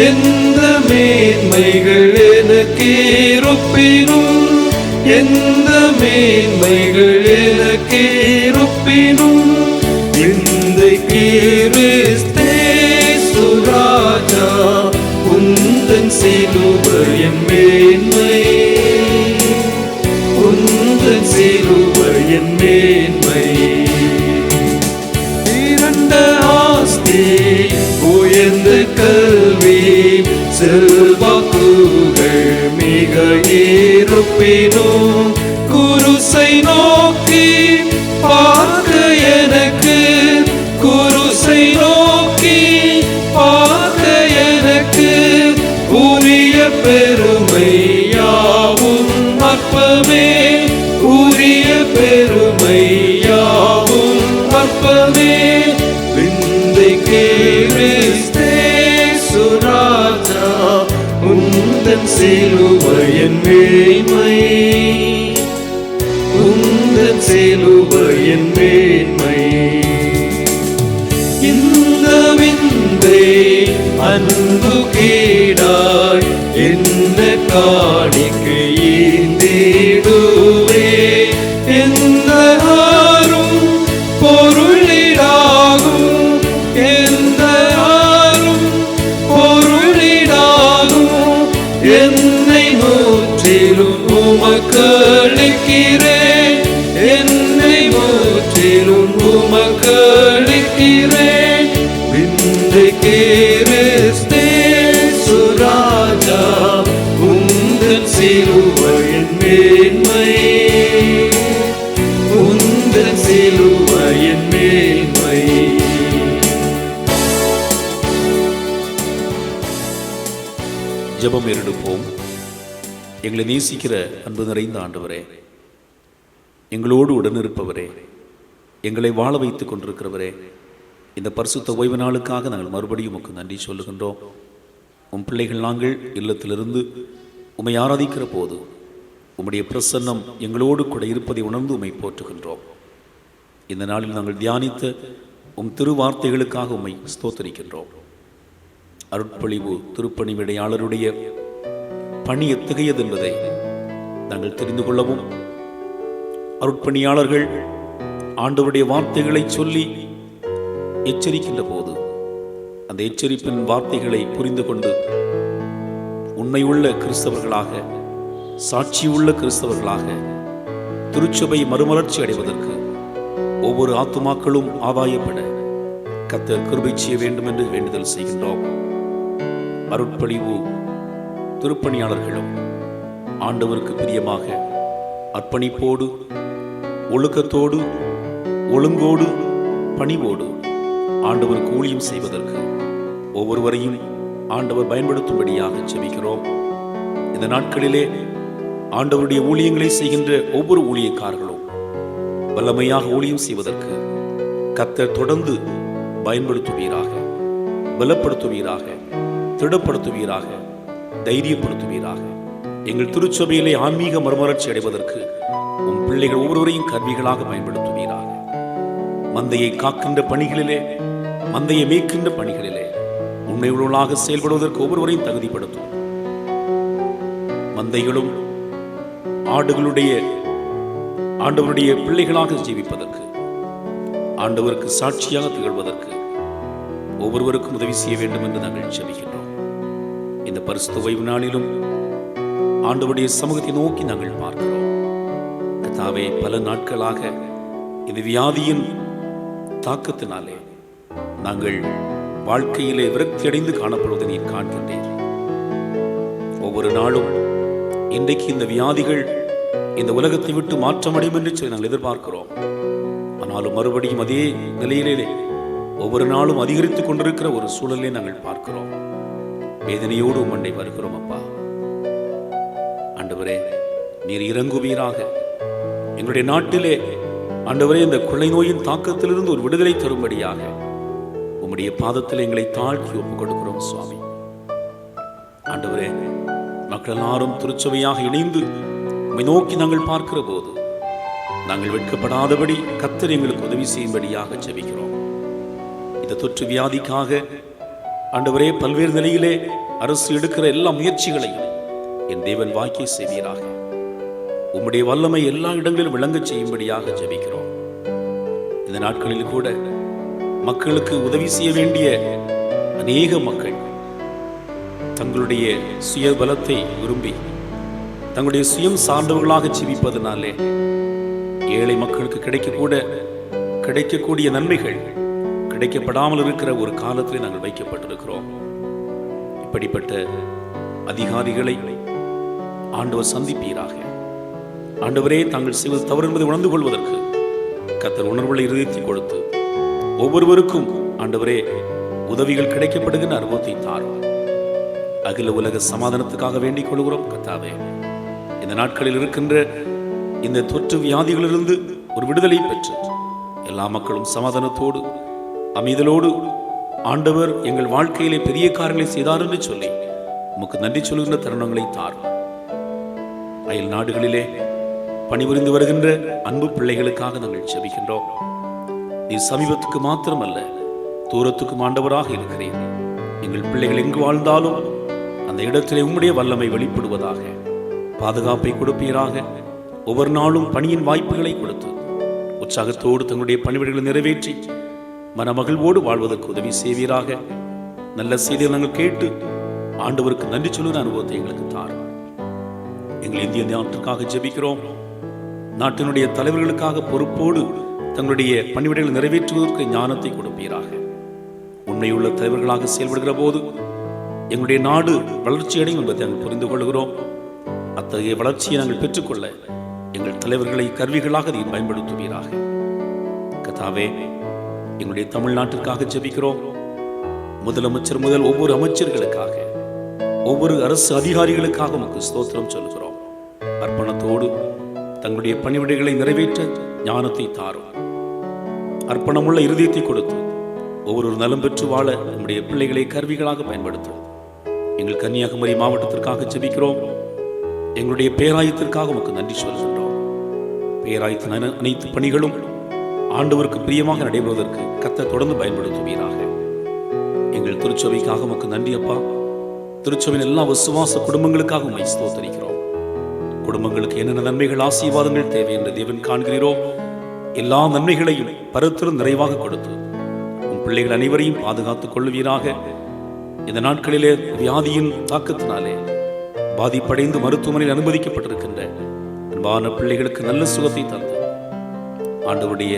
எந்த மேன்மைகள் எனக்கு இருப்பினும், எந்த மேன்மைகள் எனக்கு இருப்பினும் விந்தை கிறிஸ்தேசு ராஜா உந்தன் சிலுவையின் மேன்மை, உந்தன் சிலுவையின் மேன்மை. இரண்ட ஆஸ்தி உயர்ந்த கல்வி செல்வாக்குகள் மிக இருப்பினும் குருசை நோக்கி பார்க்க எனக்கு, குருசை நோக்கி பார்க்க எனக்கு உரிய பெருமையாவும் அற்பமே, உரிய பெருமையாவும் அற்பமே. விந்தை கிறிஸ்தேசு ராஜா உந்தன் சிலுவையின் மேன்மை, உந்தன் சிலுவையின் மேன்மை. இந்த விந்தை அன்பு கேடாய் என்ன காணிக்கை ஈந்திடுவே, எந்த ஆரும் பொருளிடாகும், எந்த ஆரும் பொருளிடாகும். என்னை முற்றிலும் உமக்களிக்கிறேன், என்னை முற்றிலும் உமக்களிக்கிறேன். விந்தை கிறிஸ்தேசு ராஜா உந்தன் சிலுவையின் மேன்மை, உந்தன் சிலுவையின் மேன்மை. ஜெபம் எடுப்போம். எங்களை நேசிக்கிற அன்பு நிறைந்த ஆண்டவரே, எங்களோடு உடனிருப்பவரே, எங்களை வாழ வைத்துக் கொண்டிருக்கிறவரே, இந்த பரிசுத்த ஓய்வு நாளுக்காக நாங்கள் மறுபடியும் உமக்கு நன்றி சொல்லுகின்றோம். உம் பிள்ளைகள் நாங்கள் இல்லத்திலிருந்து உம்மை ஆராதிக்கிற போது உம்முடைய பிரசன்னம் எங்களோடு கூட இருப்பதை உணர்ந்து உம்மை போற்றுகின்றோம். இந்த நாளில் நாங்கள் தியானித்த உம் திருவார்த்தைகளுக்காக உம்மை ஸ்தோத்தரிக்கின்றோம். அருட்பொழிவு திருப்பணி விடையாளருடைய பணி எத்தகையது என்பதை நாங்கள் தெரிந்து கொள்ளவும், அருட்பணியாளர்கள் ஆண்டவருடைய வார்த்தைகளை சொல்லி எச்சரிக்கின்ற போது அந்த எச்சரிப்பின் வார்த்தைகளை புரிந்து கொண்டு உண்மையுள்ள கிறிஸ்தவர்களாக, சாட்சியுள்ள கிறிஸ்தவர்களாக திருச்சபை மறுமலர்ச்சி அடைவதற்கு ஒவ்வொரு ஆத்துமாக்களும் ஆதாயப்பட கர்த்தர் கிருபை செய்ய வேண்டும் என்று வேண்டுதல் செய்கின்றோம். அருட்பொழிவு திருப்பணியாளர்களும் ஆண்டவருக்கு பிரியமாக அர்ப்பணிப்போடு, ஒழுக்கத்தோடு, ஒழுங்கோடு, பணிவோடு ஆண்டவருக்கு ஊழியம் செய்வதற்கு ஒவ்வொருவரையும் ஆண்டவர் பயன்படுத்தும்படியாக ஜெபிக்கிறோம். இந்த நாட்களிலே ஆண்டவருடைய ஊழியங்களை செய்கின்ற ஒவ்வொரு ஊழியக்காரர்களும் வல்லமையாக ஊழியம் செய்வதற்கு கர்த்தர் தொடர்ந்து பயன்படுத்துவீராக, பலப்படுத்துவீராக, திடப்படுத்துவீராக, தைரியப்படுத்துவீராக. எங்கள் திருச்சபையிலே ஆன்மீக மறுமலர்ச்சி அடைவதற்கு உம் பிள்ளைகள் ஒவ்வொருவரையும் கருவிகளாக பயன்படுத்துவீராக. மந்தையை காக்கின்ற பணிகளிலே, மந்தையை மேய்க்கின்ற பணிகளிலே உண்மையுள்ளவர்களாக செயல்படுவதற்கு ஒவ்வொருவரையும் தகுதிப்படுத்தும். மந்தைகளும் ஆண்டவருடைய பிள்ளைகளாக ஜீவிப்பதற்கு, ஆண்டவருக்கு சாட்சியாக திகழ்வதற்கு ஒவ்வொருவருக்கும் உதவி செய்ய வேண்டும் என்று நாங்கள் ஜெபிக்கிறோம். இந்த பரிசுத்த ஓய்வு நாளிலும் ஆண்டவருடைய சமூகத்தை நோக்கி நாங்கள் பார்க்கிறோம். கர்த்தாவே, பல நாட்களாக இந்த வியாதியின் தாக்கத்தினாலே நாங்கள் வாழ்க்கையிலே விரக்தி அடைந்து காணப்படுவதை நீர் காண்கின்றேன். ஒவ்வொரு நாளும் இன்றைக்கு இந்த வியாதிகள் இந்த உலகத்தை விட்டு மாற்றமடையும் என்று சொல்லி நாங்கள் எதிர்பார்க்கிறோம். ஆனாலும் மறுபடியும் அதே நிலையிலே ஒவ்வொரு நாளும் அதிகரித்துக் கொண்டிருக்கிற ஒரு சூழலை நாங்கள் பார்க்கிறோம். வேதனையோடு உம்மண்டை வருகிறோம். அப்பா ஆண்டவரே, நீர் இறங்குவீராக. எங்களுடைய நாட்டிலே ஆண்டவரே, இந்த கொள்ளை நோயின் தாக்கத்திலிருந்து ஒரு விடுதலை தரும்படியாக உம்முடைய பாதத்தில் எங்களை தாழ்த்தி ஒப்புக் கொடுக்கிறோம் சுவாமி. ஆண்டவரே, மக்கள் எல்லாரும் திருச்சபையாக இணைந்து உம்மை நோக்கி நாங்கள் பார்க்கிற போது நாங்கள் வெட்கப்படாதபடி கர்த்தர் எங்களுக்கு உதவி செய்யும்படியாக ஜெபிக்கிறோம். இந்த தொற்று வியாதிக்காக ஆண்டவரே, பல்வேறு நிலையிலே அரசு எடுக்கிற எல்லா முயற்சிகளையும் என் தேவன் வாக்கி செய்வீராக. உம்முடைய வல்லமை எல்லா இடங்களிலும் விளங்க செய்யும்படியாக ஜெபிக்கிறோம். இந்த நாட்களில் கூட மக்களுக்கு உதவி செய்ய வேண்டிய அநேக மக்கள் தங்களுடைய சுய பலத்தை விரும்பி தங்களுடைய சுயம் சார்ந்தவர்களாக ஜீவிப்பதனாலே ஏழை மக்களுக்கு கிடைக்கக்கூடிய நன்மைகள் கிடைக்கப்படாமல் இருக்கிற ஒரு காலத்தில் நாங்கள் வைக்கப்பட்டிருக்கிறோம். இப்படிப்பட்ட அதிகாரிகளை ஆண்டவர் சந்திப்பீராக. ஆண்டவரே, தாங்கள் செய்வது தவறு என்பதை உணர்ந்து கொள்வதற்கு கர்த்தர் உணர்வுள்ள இருதயத்தை கொடுத்து ஒவ்வொருவருக்கும் ஆண்டவரே உதவிகள் கிடைக்கப்படுகின்ற அனுபவத்தை தாரும். அகில உலக சமாதானத்துக்காக வேண்டிக் கொள்கிறோம். கர்த்தாவே, இந்த நாட்களில் இருக்கின்ற இந்த தொற்று வியாதிகளிலிருந்து ஒரு விடுதலை பெற்று எல்லா மக்களும் சமாதானத்தோடு அமைதலோடு ஆண்டவர் எங்கள் வாழ்க்கையிலே பெரிய காரியங்களை செய்தார் என்று சொல்லி உமக்கு நன்றி சொல்கின்ற தருணங்களை தாரும். அயல் நாடுகளிலே பணிபுரிந்து வருகின்ற அன்பு பிள்ளைகளுக்காக நாங்கள் ஜெபிக்கின்றோம். நீ சமீபத்துக்கு மாத்திரமல்ல, தூரத்துக்கும் ஆண்டவராக இருக்கிறேன். எங்கள் பிள்ளைகள் எங்கு வாழ்ந்தாலும் அந்த இடத்திலே உம்முடைய வல்லமை வெளிப்படுவதாக. பாதுகாப்பை கொடுப்பீராக. ஒவ்வொரு நாளும் பணியின் வாய்ப்புகளை கொடுத்து உற்சாகத்தோடு தங்களுடைய பணிவிடைகளை நிறைவேற்றி மனமகிழ்வோடு வாழ்வதற்கு உதவி செய்வீராக. நல்ல செய்தியை நாங்கள் கேட்டு ஆண்டவருக்கு நன்றி சொல்லுகிற அனுபவத்தை எங்களுக்கு தாரும். எங்கள் இந்திய நாட்டுக்காக ஜெபிக்கிறோம். நாட்டினுடைய தலைவர்களுக்காக பொறுப்போடு தங்களுடைய பணிவிடைகளை நிறைவேற்றுவதற்கு ஞானத்தை கொடுப்பீராக. உண்மையுள்ள தலைவர்களாக செயல்படுகிற போது எங்களுடைய நாடு வளர்ச்சி அடையும் என்பதை நாங்கள் புரிந்து கொள்கிறோம். அத்தகைய வளர்ச்சியை நாங்கள் பெற்றுக்கொள்ள எங்கள் தலைவர்களை கருவிகளாக நீர் பயன்படுத்துவீராக. கர்த்தாவே, எங்களுடைய தமிழ்நாட்டிற்காக ஜெபிக்கிறோம். முதலமைச்சர் முதல் ஒவ்வொரு அமைச்சர்களுக்காக, ஒவ்வொரு அரசு அதிகாரிகளுக்காக உமக்கு ஸ்தோத்திரம் சொல்கிறோம். அர்ப்பணத்தோடு தங்களுடைய பணிவிடைகளை நிறைவேற்ற ஞானத்தை தாரும். அர்ப்பணமுள்ள இருதயத்தை கொடுத்து ஒவ்வொரு நலம் பெற்று வாழ நம்முடைய பிள்ளைகளை கருவிகளாக பயன்படுத்தும். எங்கள் கன்னியாகுமரி மாவட்டத்திற்காக ஜெபிக்கிறோம். எங்களுடைய பேராயத்திற்காக உமக்கு நன்றி சொல்கின்றோம். பேராயத்தின் அனைத்து பணிகளும் ஆண்டவருக்கு பிரியமாக நடைபெறுவதற்கு கர்த்தர் தொடர்ந்து பயன்படுத்துவீராக. எங்கள் திருச்சபைக்காக உமக்கு நன்றி அப்பா. திருச்சபையின் எல்லா விசுவாச குடும்பங்களுக்காக உம்மை ஸ்தோத்திரிக்கிறோம். குடும்பங்களுக்கு என்னென்ன நன்மைகள் ஆசீர்வாதங்கள் தேவை என்று தேவன் காண்கிறீரோ எல்லா நன்மைகளையும் பரத்திலும் நிறைவாக கொடுத்து உன் பிள்ளைகள் அனைவரையும் பாதுகாத்துக் கொள்வீராக. இந்த நாட்களிலே வியாதியின் தாக்கத்தினாலே பாதிப்படைந்து மருத்துவமனையில் அனுமதிக்கப்பட்டிருக்கின்ற அன்பான பிள்ளைகளுக்கு நல்ல சுகத்தை தந்து ஆண்டவருடைய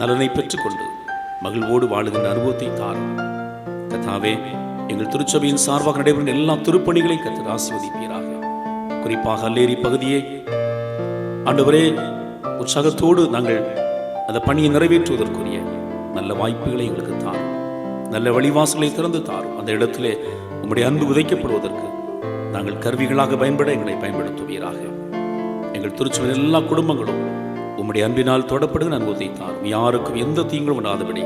நலனை பெற்றுக்கொண்டு மகிழ்வோடு வாழுகின்ற அனுபவத்தை தாரும். கர்த்தாவே, எங்கள் திருச்சபையின் சார்பாக நடைபெறும் எல்லா திருப்பணிகளையும் கர்த்தர் ஆசீர்வதிப்பீராக. குறிப்பாக அல்லேரி பகுதியை ஆண்டவரே உற்சாகத்தோடு நாங்கள் அந்த பணியை நிறைவேற்றுவதற்குரிய நல்ல வாய்ப்புகளை எங்களுக்கு தாரும். நல்ல வழிவாசலை திறந்து தாரும். அந்த இடத்திலே உம்முடைய அன்பு விதைக்கப்படுவதற்கு நாங்கள் கருவிகளாக பயன்பட எங்களை பயன்படுத்துவீராக. எங்கள் திருச்சபையின் எல்லா குடும்பங்களும் உம்முடைய அன்பினால் தொடப்படுகிற அனுபவத்தை தாரும். யாருக்கும் எந்த தீங்களும் வராதபடி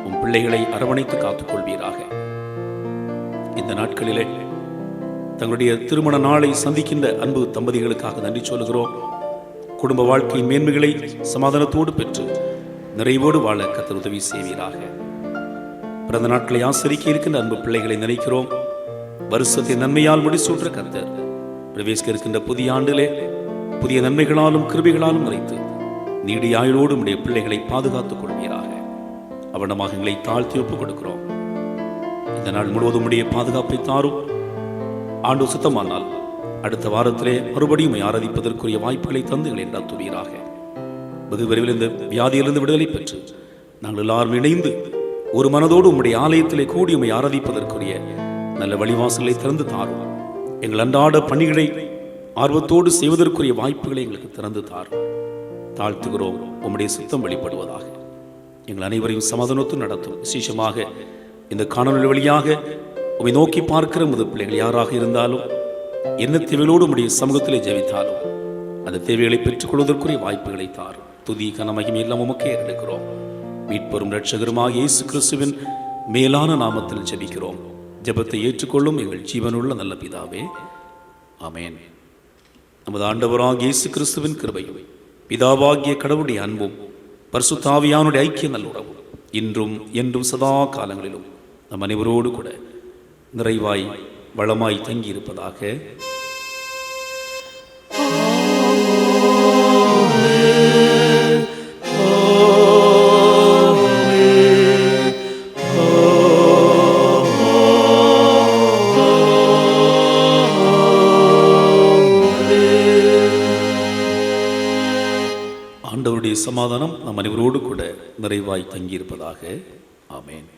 உம் பிள்ளைகளை அரவணைத்து காத்துக்கொள்வீராக. இந்த நாட்களிலே தங்களுடைய திருமண நாளை சந்திக்கின்ற அன்பு தம்பதிகளுக்காக நன்றி சொல்கிறோம். குடும்ப வாழ்க்கையின் மேன்மைகளை சமாதானத்தோடு பெற்று நிறைவோடு வாழ கர்த்தர் உதவி செய்வீராக. பிறந்த நாட்களை ஆசரிக்க இருக்கின்ற அன்பு பிள்ளைகளை நினைக்கிறோம். வருஷத்தை நன்மையால் முடிசூற்ற கர்த்தர் பிரவேசிக்க இருக்கின்ற புதிய ஆண்டிலே புதிய நன்மைகளாலும் கிருபைகளாலும் நிறைத்து நீடிய ஆயுளோடு உடைய பிள்ளைகளை பாதுகாத்துக் கொள்வீராக. அவனமாக எங்களை தாழ்த்தி ஒப்புக் கொடுக்கிறோம். இந்த நாள் முழுவதும் உடைய பாதுகாப்பை தாரும். ஆண்டு சுத்தமானால் அடுத்த வாரத்திலே மறுபடியும் ஆராதிப்பதற்குரிய வாய்ப்புகளை தந்து எங்களை நடத்துவீராக. வெகு விரைவில் இந்த வியாதியிலிருந்து விடுதலை பெற்று நாங்கள் எல்லாரும் இணைந்து ஒரு மனதோடு உம்முடைய ஆலயத்திலே கூடி உம்மை ஆராதிப்பதற்குரிய நல்ல வழிவாசலை திறந்து தாரும். எங்கள் அன்றாட பணிகளை ஆர்வத்தோடு செய்வதற்குரிய வாய்ப்புகளை எங்களுக்கு திறந்து தாரும். தாழ்த்துகிறோம். உம்முடைய சுத்தம் வெளிப்படுவதாக. எங்கள் அனைவரையும் சமாதானத்தும் நடத்தும். விசேஷமாக இந்த காணொலி வழியாக உம்மை நோக்கி பார்க்கிற முதல் பிள்ளைகள் யாராக இருந்தாலும் என்ன தேவைகளோடு உம்முடைய சமூகத்திலே ஜெபித்தாலும் அந்த தேவைகளை பெற்றுக் கொள்வதற்குரிய வாய்ப்புகளை தாரும். துதி கனமகிமை எல்லாம் உமக்கே எடுக்கிறோம். மீட்பெரும் இரட்சகருமாக இயேசு கிறிஸ்துவின் மேலான நாமத்தில் ஜெபிக்கிறோம். ஜெபத்தை ஏற்றுக்கொள்ளும் எங்கள் ஜீவனுள்ள நல்ல பிதாவே, ஆமென். நமது ஆண்டவராகிய இயேசு கிறிஸ்துவின் கிருபையும் பிதாவாகிய கடவுளுடைய அன்பும் பரிசுத்த ஆவியானுடைய ஐக்கிய நல்லுறவும் இன்றும் என்றும் சதா காலங்களிலும் நம் அனைவரோடு கூட நிறைவாய் வளமாய் தங்கியிருப்பதாக. ஆண்டவருடைய சமாதானம் நம் அனைவரோடு கூட நிறைவாய் தங்கியிருப்பதாக. ஆமென்.